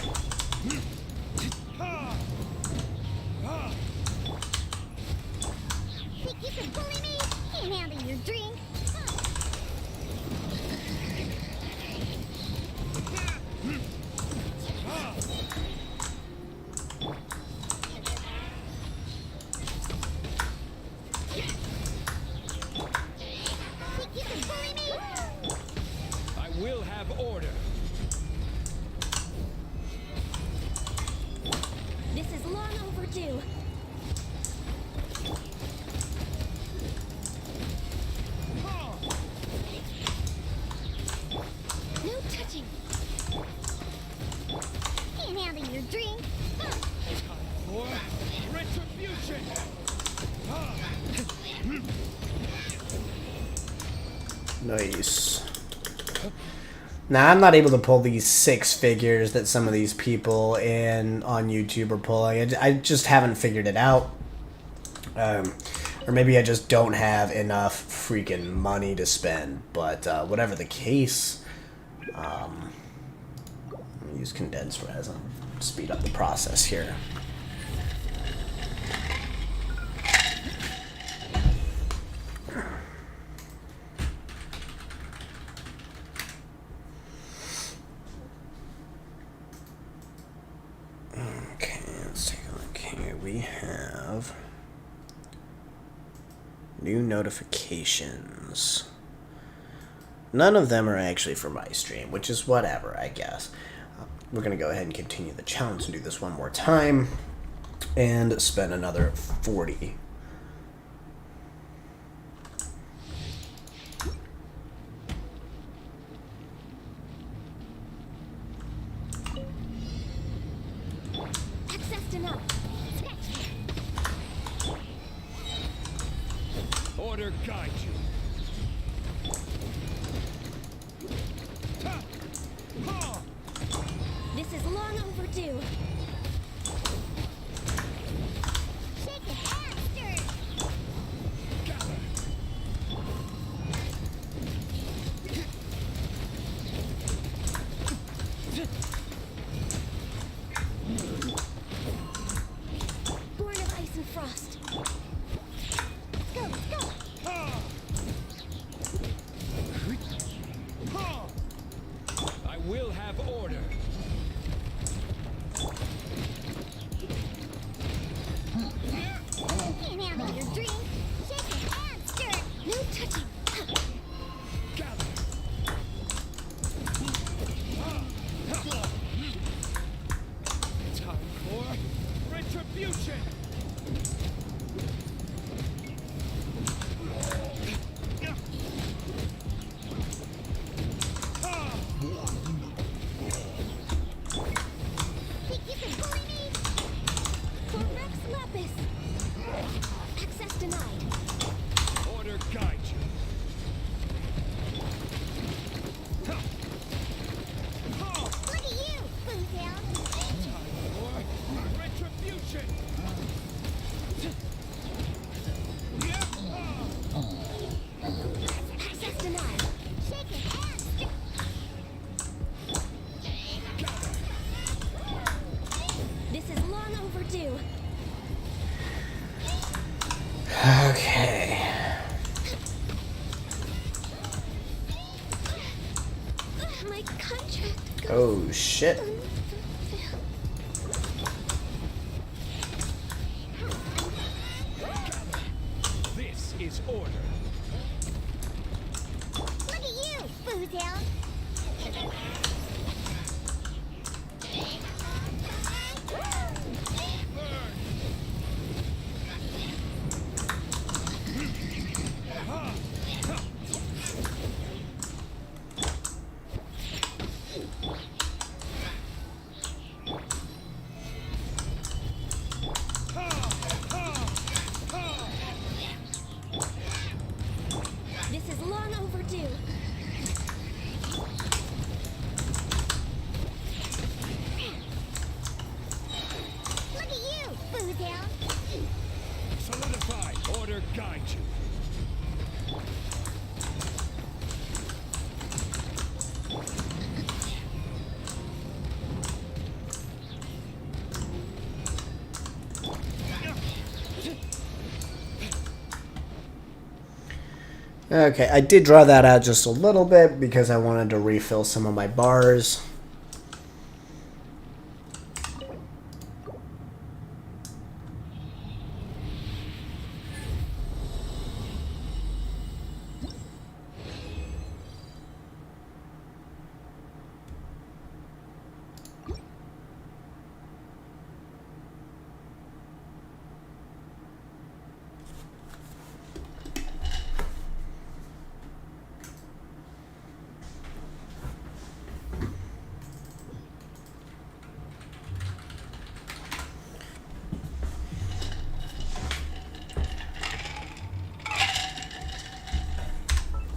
Think you can bully me? Can't handle your drink. Think you can bully me? I will have order. This is long overdue. No touching. Can't handle your drink. For retribution. Nice. Now, I'm not able to pull these 6 figures that some of these people on YouTube are pulling. I just haven't figured it out. Or maybe I just don't have enough freaking money to spend. But whatever the case, I'm going to use condensed res and speed up the process here. Okay, let's take a look here. We have new notifications. None of them are actually for my stream, which is whatever, I guess. We're going to go ahead and continue the challenge and do this one more time and spend another 40. Accessed enough. Order guide you. This is long overdue. Shake it and stir. Born of ice and frost. Let's go, let's go. I will have order. Can't handle your drink. Shake it and stir. No touching. Gather. Time for retribution. My contract goes Oh, shit. unfulfilled. This is order. Look at you, Foozhound. This is long overdue. Look at you, Foozhound. Solidify. Order guide you. Okay, I did draw that out just a little bit because I wanted to refill some of my bars.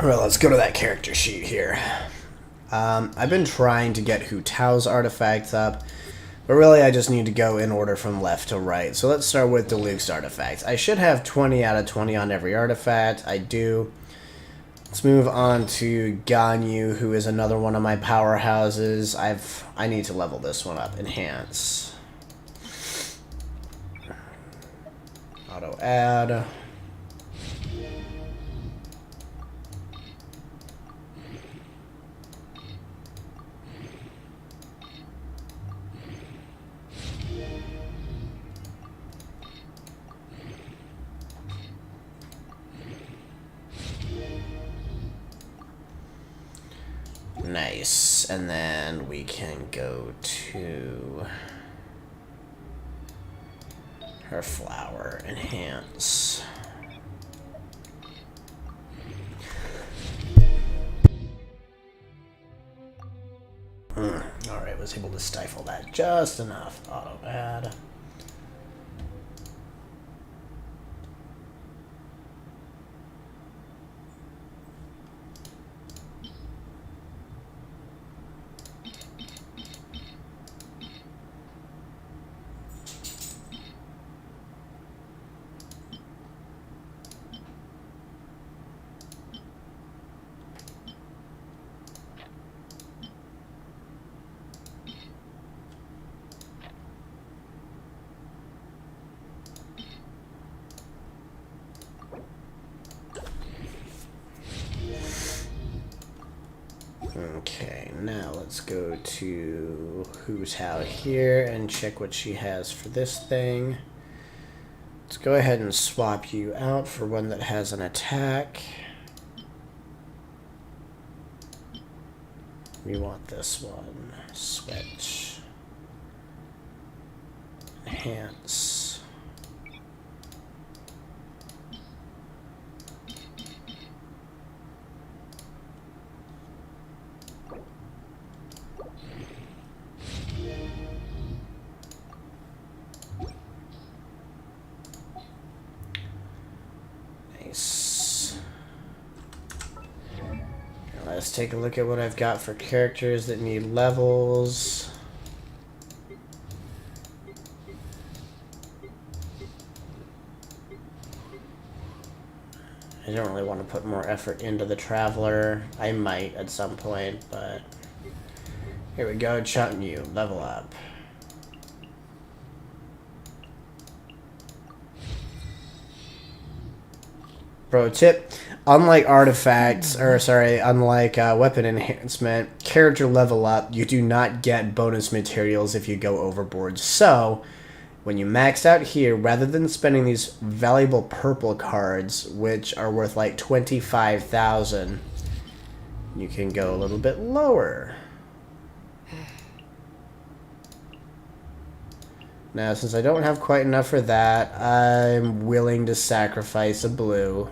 Alright, let's go to that character sheet here. I've been trying to get Hu Tao's artifacts up, but really I just need to go in order from left to right. So let's start with Diluc's artifacts. I should have 20 out of 20 on every artifact. I do. Let's move on to Ganyu, who is another one of my powerhouses. I need to level this one up. Enhance. Auto add. Nice. And then we can go to her flower. Enhance. Alright, was able to stifle that just enough. Auto add. Okay, now let's go to Hu Tao here and check what she has for this thing. Let's go ahead and swap you out for one that has an attack. We want this one. Switch. Enhance. Let's take a look at what I've got for characters that need levels. I don't really want to put more effort into the Traveler. I might at some point, but here we go. Chun Yu, level up. Pro tip, unlike artifacts, or sorry, unlike weapon enhancement, character level up, you do not get bonus materials if you go overboard. So, when you max out here, rather than spending these valuable purple cards, which are worth like 25,000, you can go a little bit lower. Now, since I don't have quite enough for that, I'm willing to sacrifice a blue,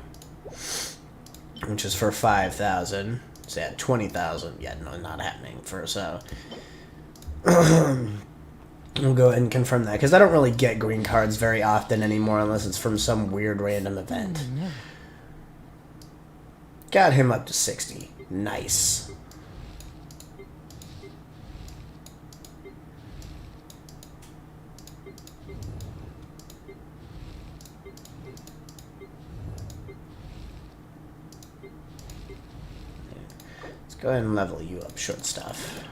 which is for 5,000. So yeah, 20,000. Yeah, no, not happening for so. We'll go ahead and confirm that, because I don't really get green cards very often anymore unless it's from some weird random event. Got him up to 60. Nice. Let's go ahead and level you up, short stuff.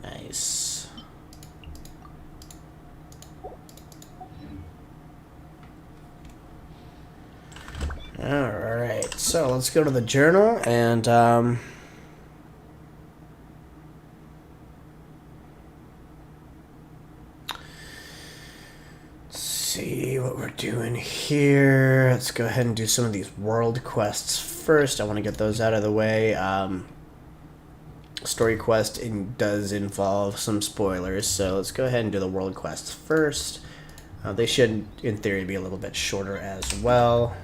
Nice. Alright, so let's go to the journal and see what we're doing here. Let's go ahead and do some of these world quests first. I want to get those out of the way. Story quest does involve some spoilers, so let's go ahead and do the world quests first. They should, in theory, be a little bit shorter as well.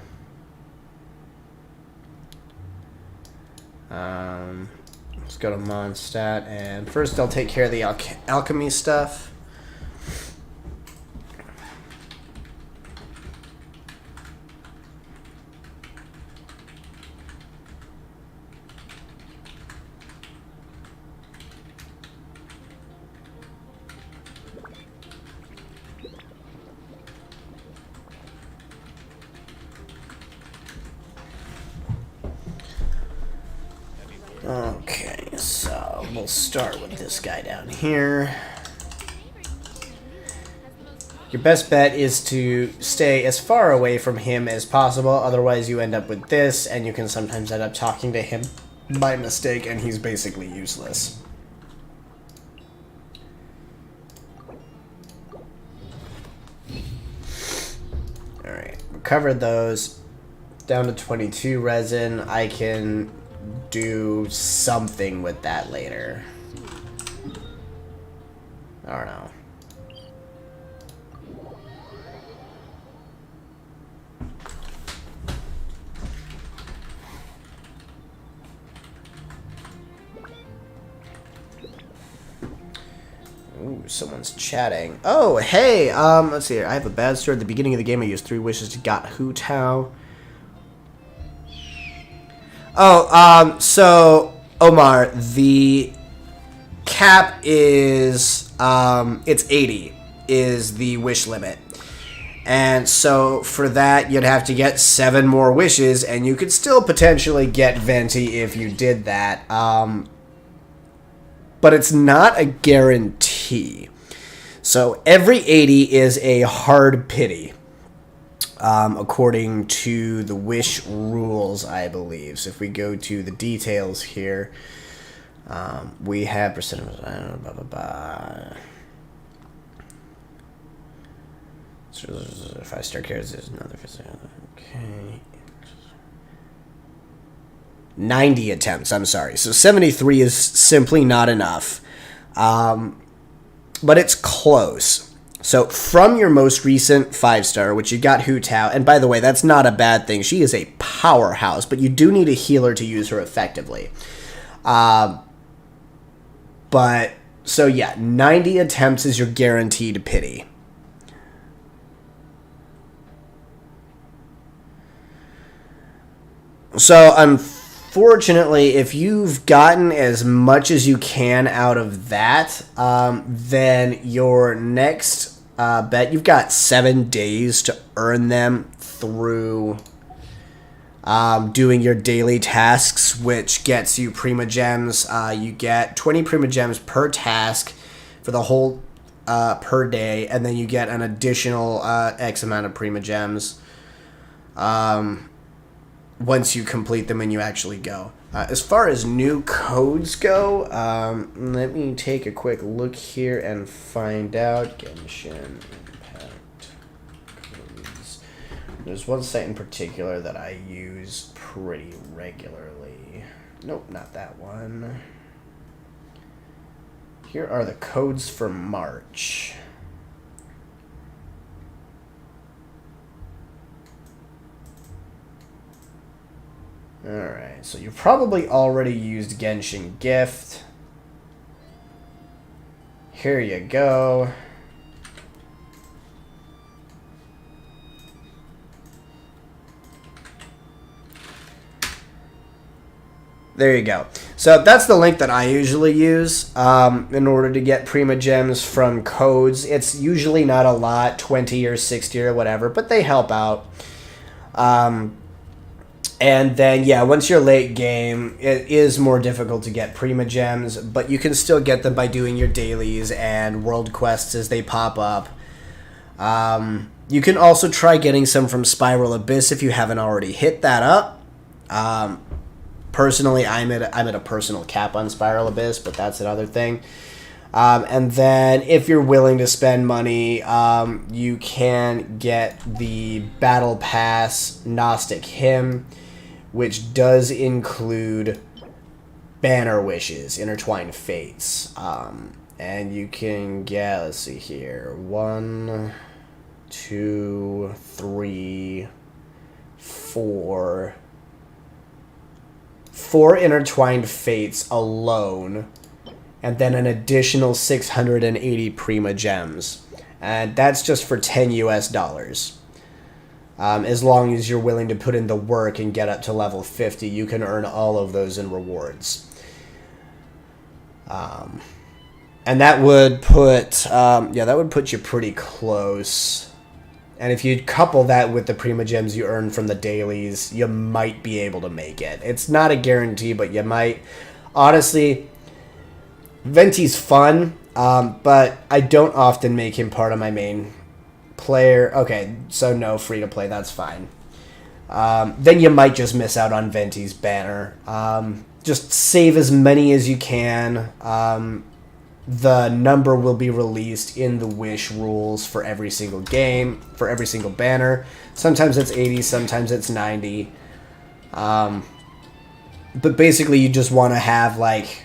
Let's go to Mondstadt, and first I'll take care of the alchemy stuff. Okay, so we'll start with this guy down here. Your best bet is to stay as far away from him as possible, otherwise you end up with this, and you can sometimes end up talking to him by mistake, and he's basically useless. Alright, recovered those. Down to 22 resin. I can do something with that later. I don't know. Ooh, someone's chatting. Oh, hey, let's see here. I have a bad story. At the beginning of the game, I used 3 wishes to get Hu Tao. Oh, so, Omar, the cap is, it's 80 is the wish limit. And so, for that, you'd have to get 7 more wishes, and you could still potentially get Venti if you did that. But it's not a guarantee. So, every 80 is a hard pity. According to the wish rules, I believe. So if we go to the details here, we have percent of blah, blah, blah. So 5-star carrots is another percent. Okay. 90 attempts, I'm sorry. So 73 is simply not enough. But it's close. So, from your most recent 5-star, which you got Hu Tao, and by the way, that's not a bad thing. She is a powerhouse, but you do need a healer to use her effectively. But, so yeah, 90 attempts is your guaranteed pity. So, unfortunately, if you've gotten as much as you can out of that, then your next bet, you've got 7 days to earn them through doing your daily tasks, which gets you Prima Gems. You get 20 Prima Gems per task for the whole per day, and then you get an additional X amount of Prima Gems once you complete them and you actually go. As far as new codes go, let me take a quick look here and find out. Genshin Impact codes. There's one site in particular that I use pretty regularly. Nope, not that one. Here are the codes for March. Alright, so you've probably already used Genshin Gift. Here you go. There you go. So that's the link that I usually use in order to get Prima Gems from codes. It's usually not a lot, 20 or 60 or whatever, but they help out. And then, yeah, once you're late game, it is more difficult to get Prima Gems, but you can still get them by doing your dailies and world quests as they pop up. You can also try getting some from Spiral Abyss if you haven't already hit that up. Personally, I'm at a personal cap on Spiral Abyss, but that's another thing. And then, if you're willing to spend money, you can get the Battle Pass Gnostic Hymn, which does include Banner Wishes, Intertwined Fates. And you can get, let's see here, 1, 2, 3, 4... 4 Intertwined Fates alone, and then an additional 680 Prima Gems. And that's just for $10 US. As long as you're willing to put in the work and get up to level 50, you can earn all of those in rewards. And that would put, that would put you pretty close. And if you couple that with the Prima Gems you earn from the dailies, you might be able to make it. It's not a guarantee, but you might. Honestly, Venti's fun, but I don't often make him part of my main player. Okay, so no, free to play, that's fine. Then you might just miss out on Venti's banner. Just save as many as you can. The number will be released in the wish rules for every single game, for every single banner. Sometimes it's 80, sometimes it's 90. But basically you just want to have like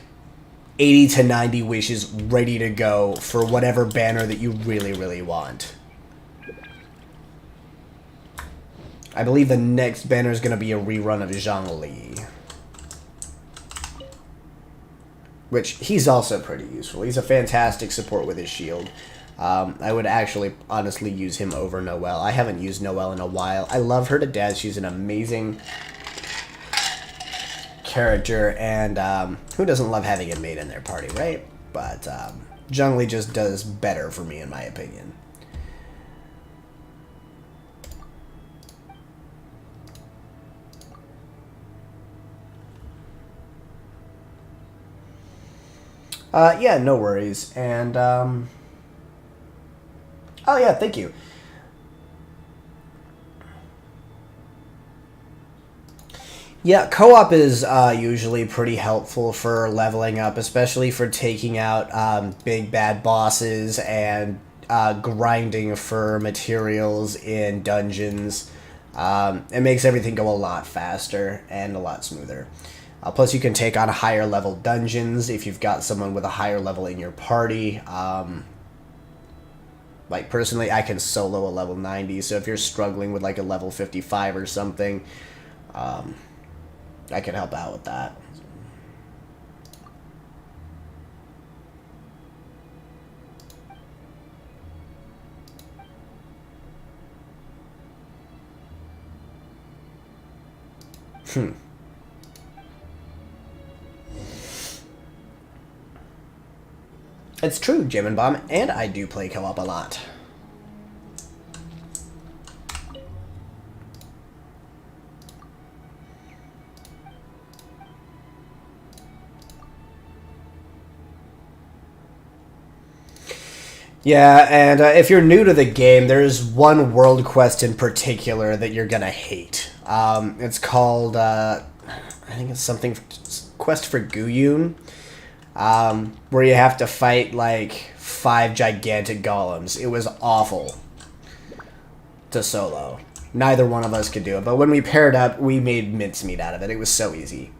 80 to 90 wishes ready to go for whatever banner that you really, really want. I believe the next banner is going to be a rerun of Zhongli, which he's also pretty useful. He's a fantastic support with his shield. I would actually honestly use him over Noelle. I haven't used Noelle in a while. I love her to death. She's an amazing character, and who doesn't love having a mate in their party, right? But Zhongli just does better for me, in my opinion. Yeah, no worries. And, oh yeah, thank you. Yeah, co-op is usually pretty helpful for leveling up, especially for taking out big bad bosses and grinding for materials in dungeons. It makes everything go a lot faster and a lot smoother. Plus, you can take on higher level dungeons if you've got someone with a higher level in your party. Like, personally, I can solo a level 90, so if you're struggling with, like, a level 55 or something, I can help out with that. It's true, Jim and Bomb, and I do play co-op a lot. Yeah, and if you're new to the game, there's one world quest in particular that you're gonna hate. It's called, I think it's something, Quest for Guyun, where you have to fight, like, 5 gigantic golems. It was awful to solo. Neither one of us could do it, but when we paired up, we made mincemeat out of it. It was so easy.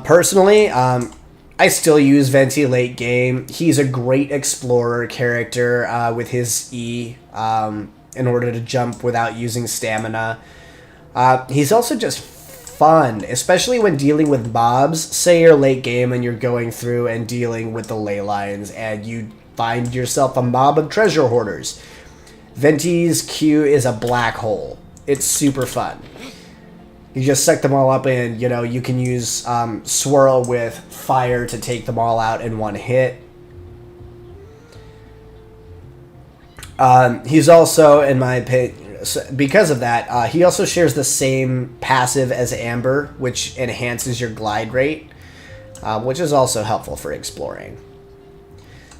Personally, I still use Venti late game. He's a great explorer character with his E in order to jump without using stamina. He's also just fun, especially when dealing with mobs. Say you're late game and you're going through and dealing with the ley lines and you find yourself a mob of treasure hoarders. Venti's Q is a black hole. It's super fun. You just suck them all up and, you know, you can use Swirl with fire to take them all out in one hit. He's also, in my opinion, because of that, he also shares the same passive as Amber, which enhances your glide rate, which is also helpful for exploring.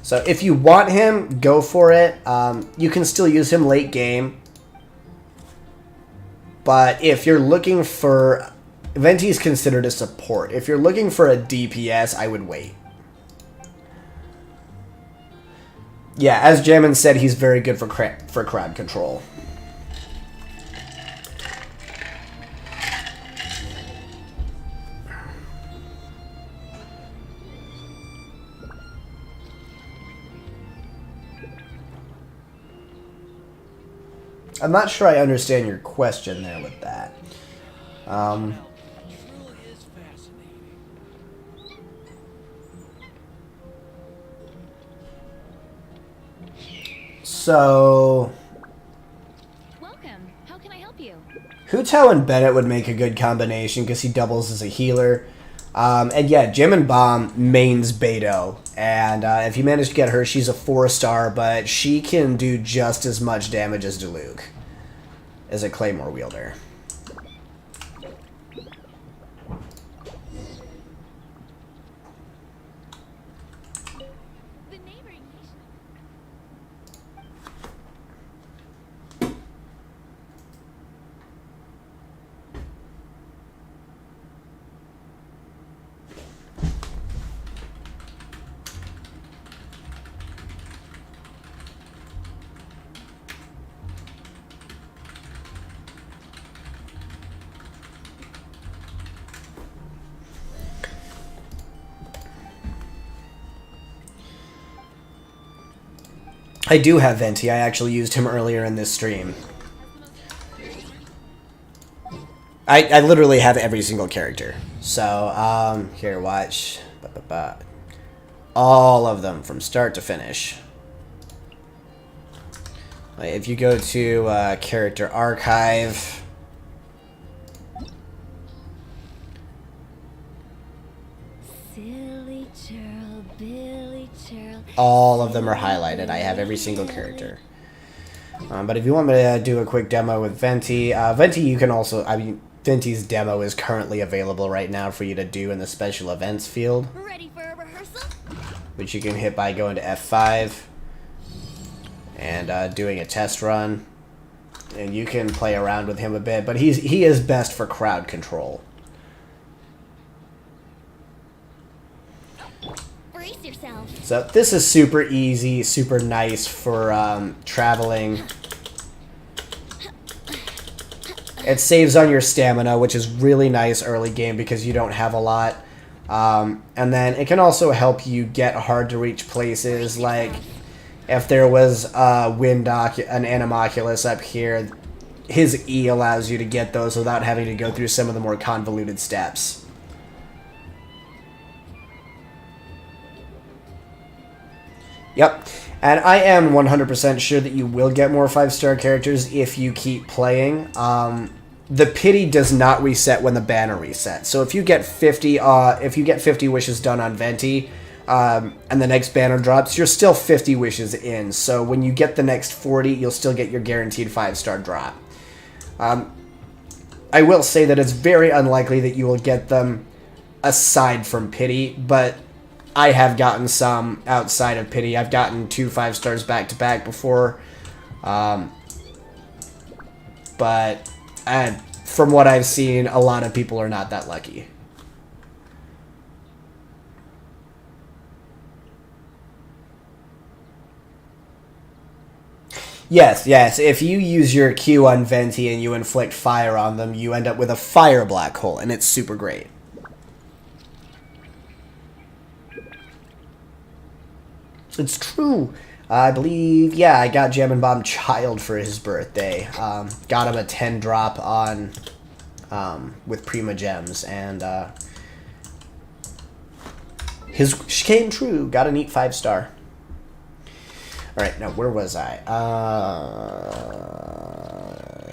So if you want him, go for it. You can still use him late game. But if you're looking for... Venti's considered a support. If you're looking for a DPS, I would wait. Yeah, as Jamin said, he's very good for crowd control. I'm not sure I understand your question there with that. Truly is fascinating. So, Welcome. How can I help you? Hutao and Bennett would make a good combination because he doubles as a healer. And yeah, Jim and Bomb mains Beto. And if you manage to get her, she's a 4-star, but she can do just as much damage as Diluc as a Claymore wielder. The neighboring nation. I do have Venti. I actually used him earlier in this stream. I literally have every single character. So, here, watch. All of them from start to finish. If you go to character archive... Silly churl, Billy churl. All of them are highlighted. I have every single character. But if you want me to do a quick demo with Venti, Venti you can also... I mean, Venti's demo is currently available right now for you to do in the special events field, Ready for a rehearsal? which you can hit by going to F5 and doing a test run. And you can play around with him a bit, but he is best for crowd control. Brace yourself. So this is super easy, super nice for traveling. It saves on your stamina, which is really nice early game because you don't have a lot. And then it can also help you get hard to reach places, like if there was an Anemoculus up here, his E allows you to get those without having to go through some of the more convoluted steps. Yep, and I am 100% sure that you will get more 5-star characters if you keep playing. The pity does not reset when the banner resets. So if you get 50 wishes done on Venti, and the next banner drops, you're still 50 wishes in. So when you get the next 40, you'll still get your guaranteed 5-star drop. I will say that it's very unlikely that you will get them aside from Pity, but I have gotten some outside of Pity. I've gotten 2 5-stars back to back before. But from what I've seen, a lot of people are not that lucky. Yes, yes. If you use your Q on Venti and you inflict fire on them, you end up with a fire black hole, and it's super great. It's true. I believe, yeah, I got Jam and Bomb Child for his birthday. Got him a 10 drop on with Prima Gems, and his came true. Got a neat 5-star. Alright, now where was I?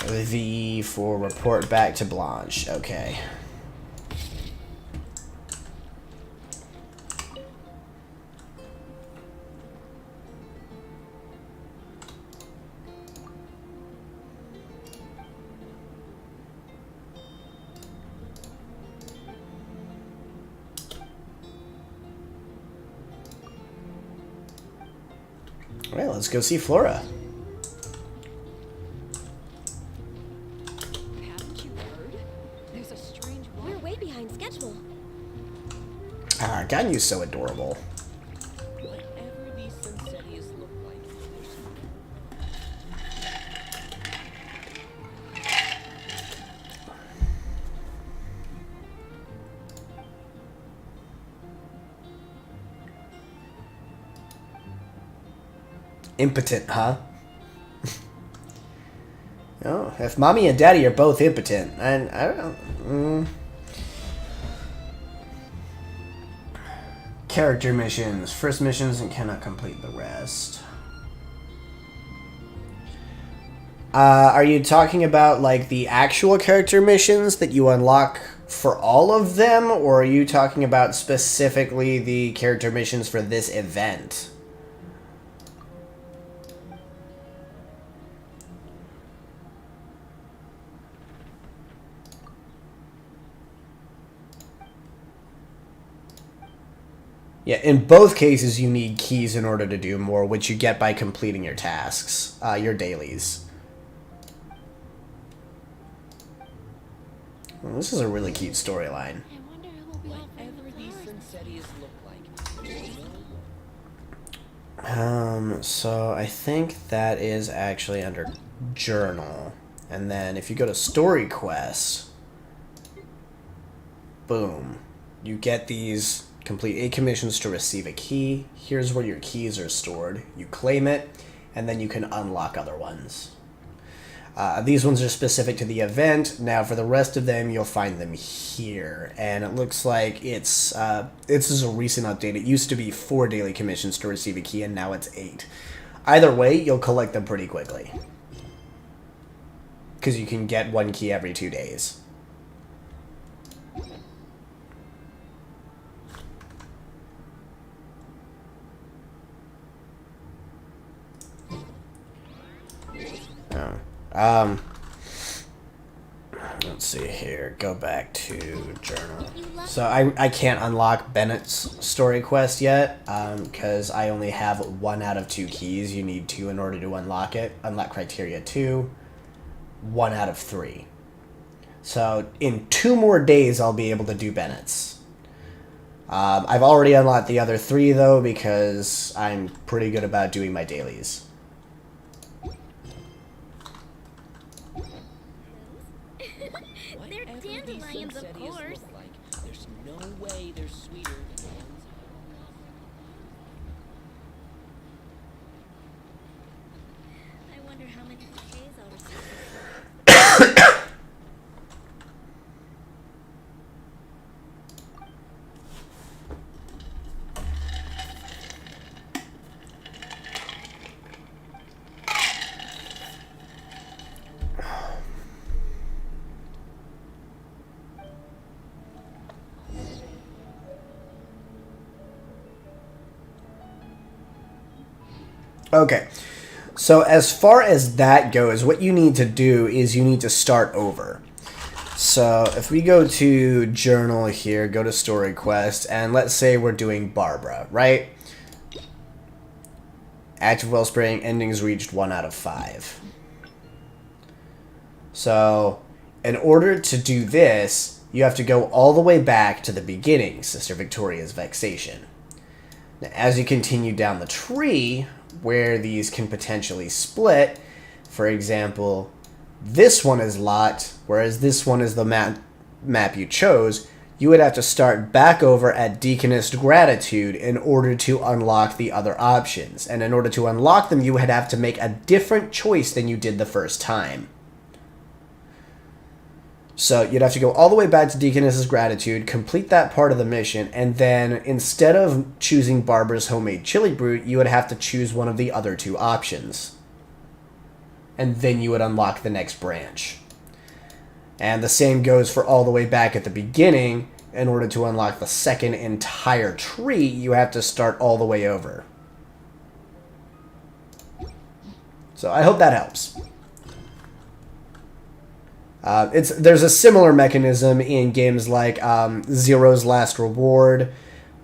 V for report back to Blanche. Okay. Alright, let's go see Flora. Haven't you heard? There's a strange one. We're way behind schedule. Ah, Ganyu's so adorable. Whatever these Sincerias look like, Impotent, huh? Oh, if mommy and daddy are both impotent, and I don't know. Character missions. First missions and cannot complete the rest. Are you talking about like the actual character missions that you unlock for all of them, or are you talking about specifically the character missions for this event? Yeah, in both cases you need keys in order to do more, which you get by completing your tasks, your dailies. Well, this is a really cute storyline. I wonder who will be all whatever these Sincerias look like. So I think that is actually under journal. And then if you go to story quest, boom, you get these complete 8 commissions to receive a key. Here's where your keys are stored. You claim it, and then you can unlock other ones. These ones are specific to the event. Now for the rest of them, you'll find them here. And it looks like this is a recent update. It used to be 4 daily commissions to receive a key, and now it's 8. Either way, you'll collect them pretty quickly, because you can get 1 key every 2 days. Let's see here. Go back to journal. So I can't unlock Bennett's story quest yet, because I only have 1 out of 2 keys. You need 2 in order to unlock it. Unlock criteria 2, 1 out of 3. So in 2 more days, I'll be able to do Bennett's. I've already unlocked the other 3 though, because I'm pretty good about doing my dailies. They're dandelions, of course. Look like. There's no way they're sweeter than the ones. I wonder how many bouquets I'll receive. Okay, so as far as that goes, what you need to do is you need to start over. So if we go to journal here, go to story quest, and let's say we're doing Barbara, right? Active Wellspring, endings reached 1 out of 5. So in order to do this, you have to go all the way back to the beginning, Sister Victoria's Vexation. Now, as you continue down the tree, where these can potentially split, for example, this one is locked, whereas this one is the map you chose, you would have to start back over at Deaconess Gratitude in order to unlock the other options. And in order to unlock them, you would have to make a different choice than you did the first time. So you'd have to go all the way back to Deaconess's Gratitude, complete that part of the mission, and then instead of choosing Barbara's homemade chili brute, you would have to choose one of the other 2 options. And then you would unlock the next branch. And the same goes for all the way back at the beginning. In order to unlock the second entire tree, you have to start all the way over. So I hope that helps. There's a similar mechanism in games like Zero's Last Reward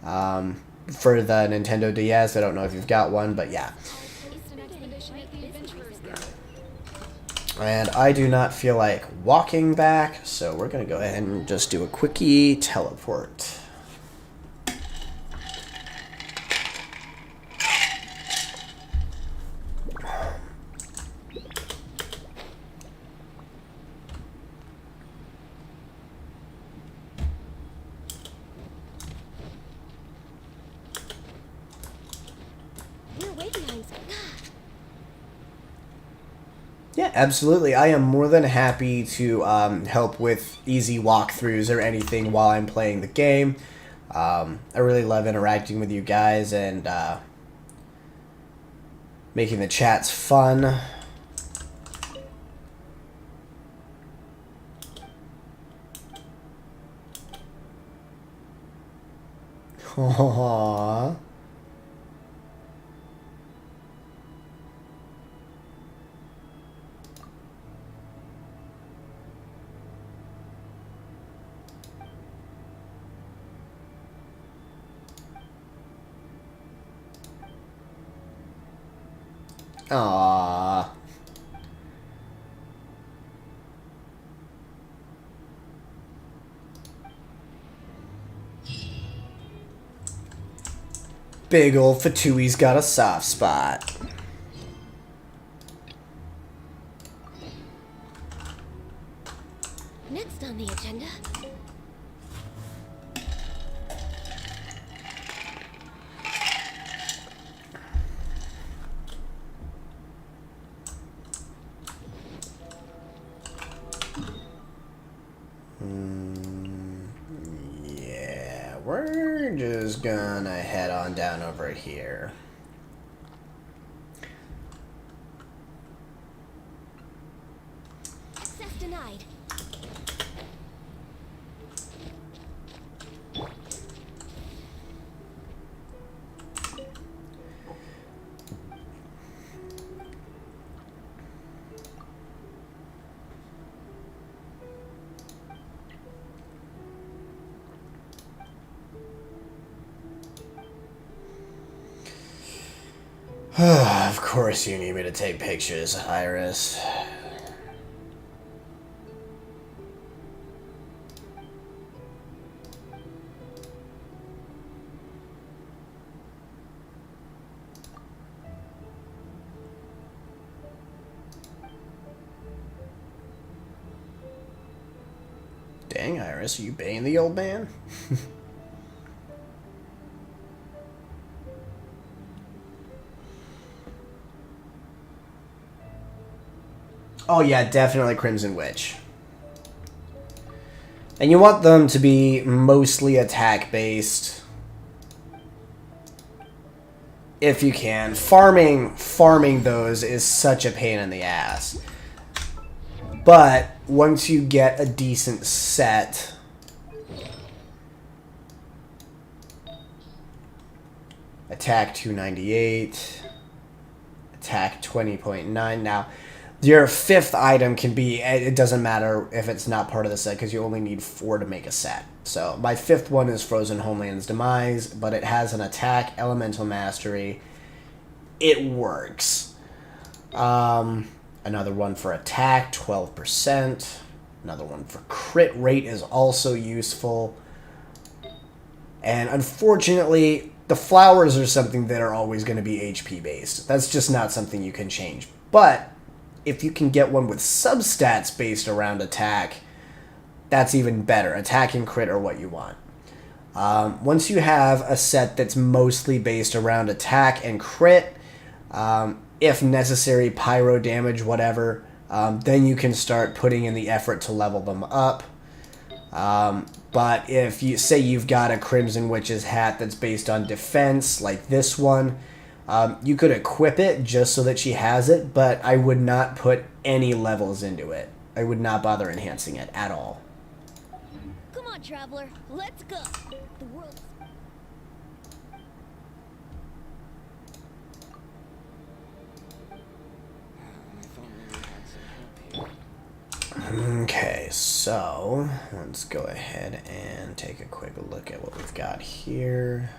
for the Nintendo DS. I don't know if you've got one, but yeah. And I do not feel like walking back, so we're going to go ahead and just do a quickie teleport. We're way behind. Yeah, absolutely. I am more than happy to help with easy walkthroughs or anything while I'm playing the game. I really love interacting with you guys and making the chats fun. Aww. Aww. Big ol' Fatoui's got a soft spot. Next on the agenda. Yeah, we're just gonna head on down over here. Access denied. Of course you need me to take pictures, Iris. Dang, Iris, are you banging the old man? Oh yeah, definitely Crimson Witch. And you want them to be mostly attack-based. If you can. Farming those is such a pain in the ass. But once you get a decent set, attack 298, attack 20.9. Now, Your fifth item can be, it doesn't matter if it's not part of the set because you only need 4 to make a set. So my fifth one is Frozen Homeland's Demise, but it has an attack, elemental mastery. It works. Another one for attack, 12%. Another one for crit rate is also useful. And unfortunately, the flowers are something that are always going to be HP based. That's just not something you can change. But if you can get one with substats based around attack, that's even better. Attack and crit are what you want. Once you have a set that's mostly based around attack and crit, if necessary, pyro damage, whatever, then you can start putting in the effort to level them up. But if you say you've got a Crimson Witch's hat that's based on defense, like this one, you could equip it just so that she has it, but I would not put any levels into it. I would not bother enhancing it at all. Come on, traveler. Let's go. The world's... Okay, so let's go ahead and take a quick look at what we've got here.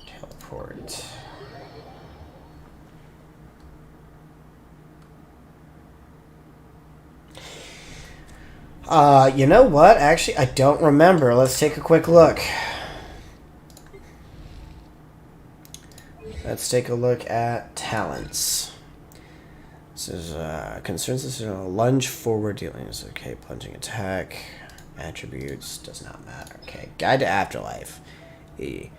Teleport. You know what? Actually, I don't remember. Let's take a quick look. Let's take a look at talents. This is concerns this is a lunge forward dealing. Okay, plunging attack. Attributes does not matter. Okay, guide to afterlife. E.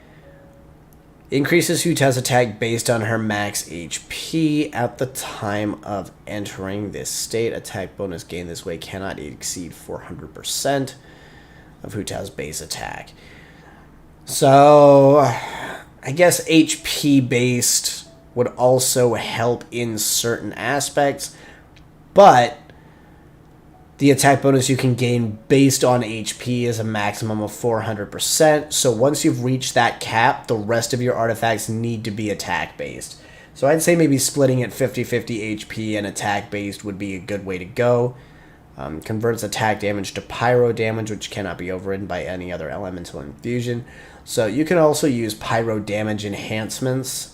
Increases Huta's attack based on her max HP at the time of entering this state. Attack bonus gained this way cannot exceed 400% of Huta's base attack. So, I guess HP based would also help in certain aspects, but the attack bonus you can gain based on HP is a maximum of 400%, so once you've reached that cap, the rest of your artifacts need to be attack-based. So I'd say maybe splitting it 50-50 HP and attack-based would be a good way to go. Converts attack damage to pyro damage, which cannot be overridden by any other elemental infusion. So you can also use pyro damage enhancements.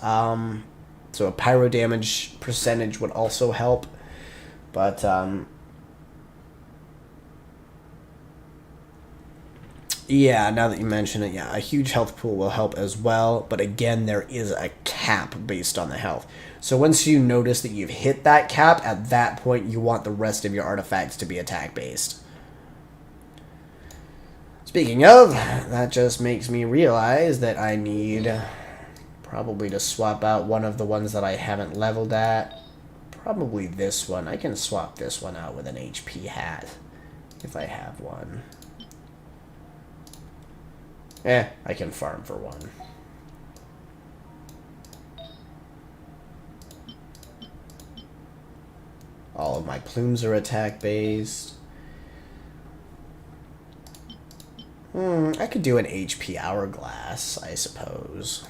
So a pyro damage percentage would also help, but... yeah, now that you mention it, yeah, a huge health pool will help as well. But again, there is a cap based on the health. So once you notice that you've hit that cap, at that point you want the rest of your artifacts to be attack-based. Speaking of, that just makes me realize that I need probably to swap out one of the ones that I haven't leveled at. Probably this one. I can swap this one out with an HP hat if I have one. I can farm for one. All of my plumes are attack-based. I could do an HP hourglass, I suppose.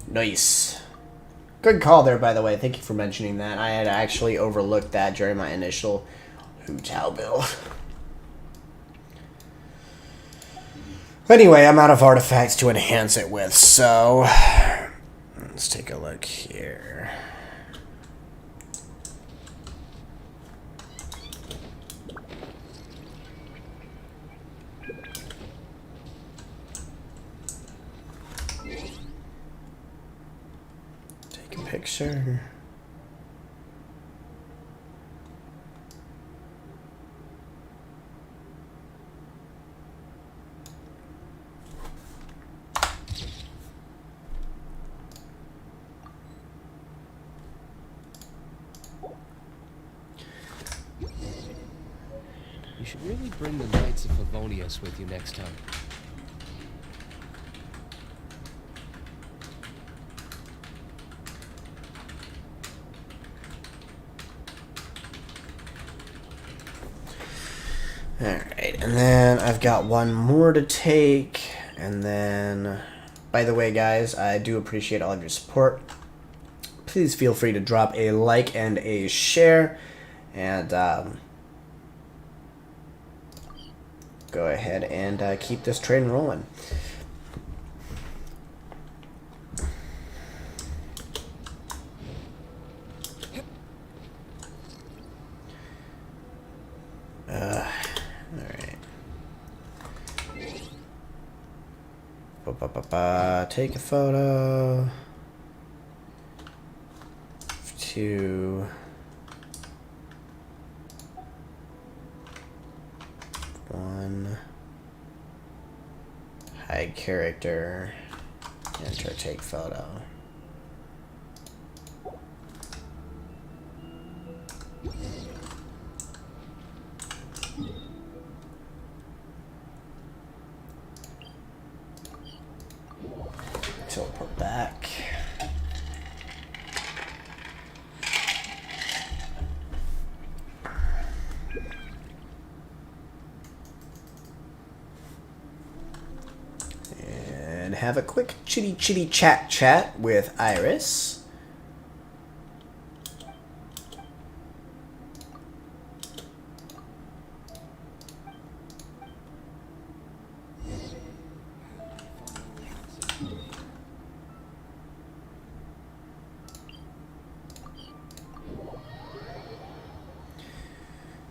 Nice. Good call there, by the way. Thank you for mentioning that. I had actually overlooked that during my initial Hutao build. Anyway, I'm out of artifacts to enhance it with, so let's take a look here. Picture. You should really bring the Knights of Favonius with you next time. Alright, and then I've got one more to take, and then, by the way guys, I do appreciate all of your support. Please feel free to drop a like and a share, and go ahead and keep this train rolling. Take a photo. 2. 1. Hide character. Enter take photo. Teleport back. And have a quick chitty chat with Iris.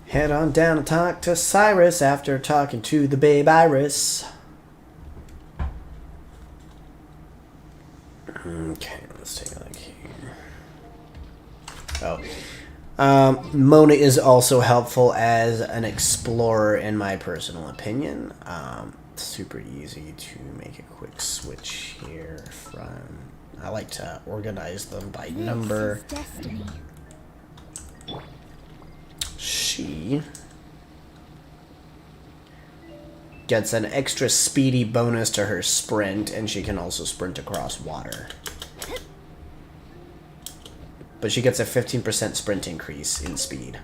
Head on down and talk to Cyrus after talking to the babe Iris. Okay, let's take a look here. Mona is also helpful as an explorer in my personal opinion. Super easy to make a quick switch here from... I like to organize them by number. This is destiny. She gets an extra speedy bonus to her sprint, and she can also sprint across water. But she gets a 15% sprint increase in speed.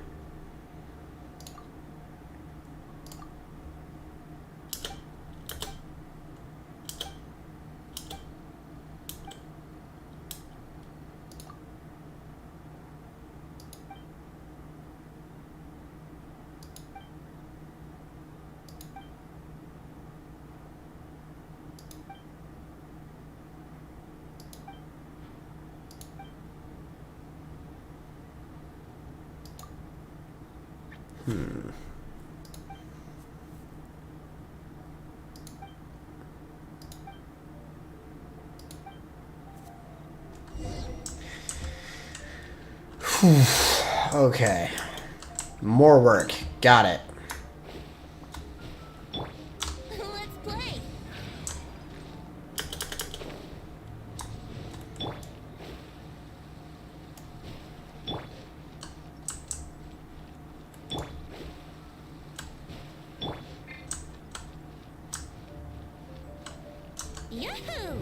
Okay. More work. Got it. Let's play. Yahoo!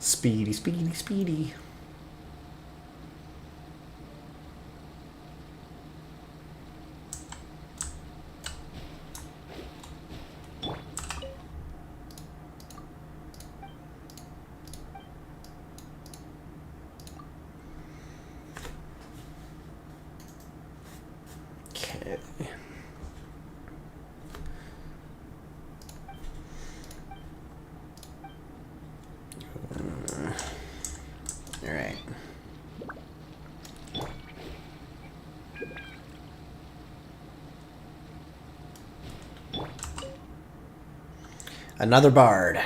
Speedy, speedy, speedy. Okay. All right. Another bard.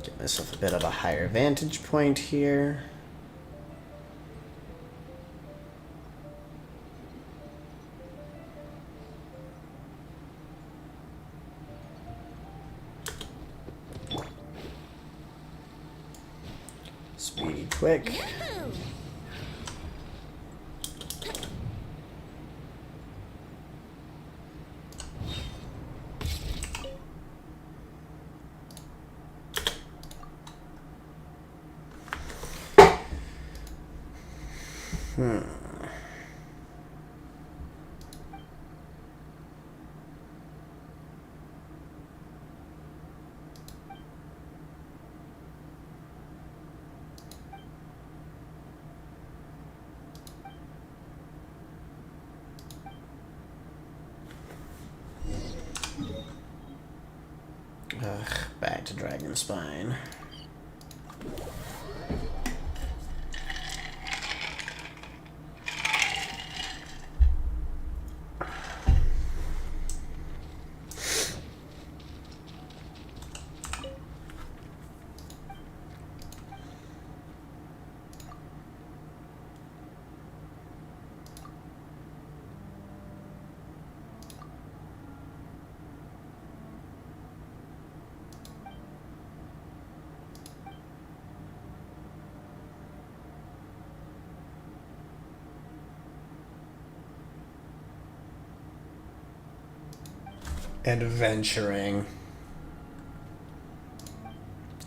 Get myself a bit of a higher vantage point here. Speedy quick. Yahoo! Back to Dragon Spine. Adventuring.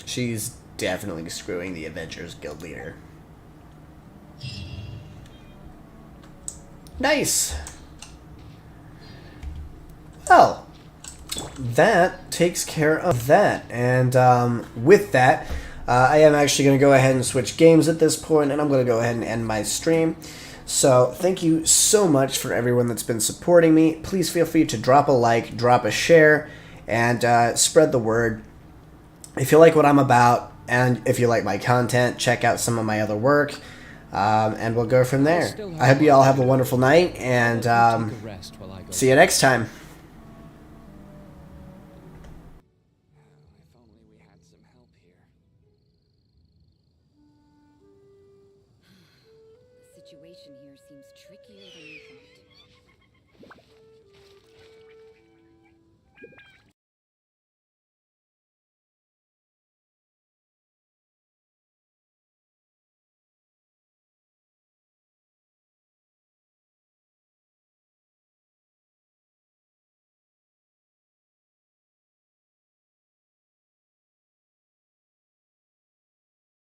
She's definitely screwing the Adventurers Guild leader. Nice! Well, that takes care of that. And with that, I am actually going to go ahead and switch games at this point, and I'm going to go ahead and end my stream. So thank you so much for everyone that's been supporting me. Please feel free to drop a like, drop a share, and spread the word. If you like what I'm about, and if you like my content, check out some of my other work, and we'll go from there. I hope you all have a wonderful night, and Take a rest while I go. see you next time. If only we had some help here. The situation here seems trickier than we thought.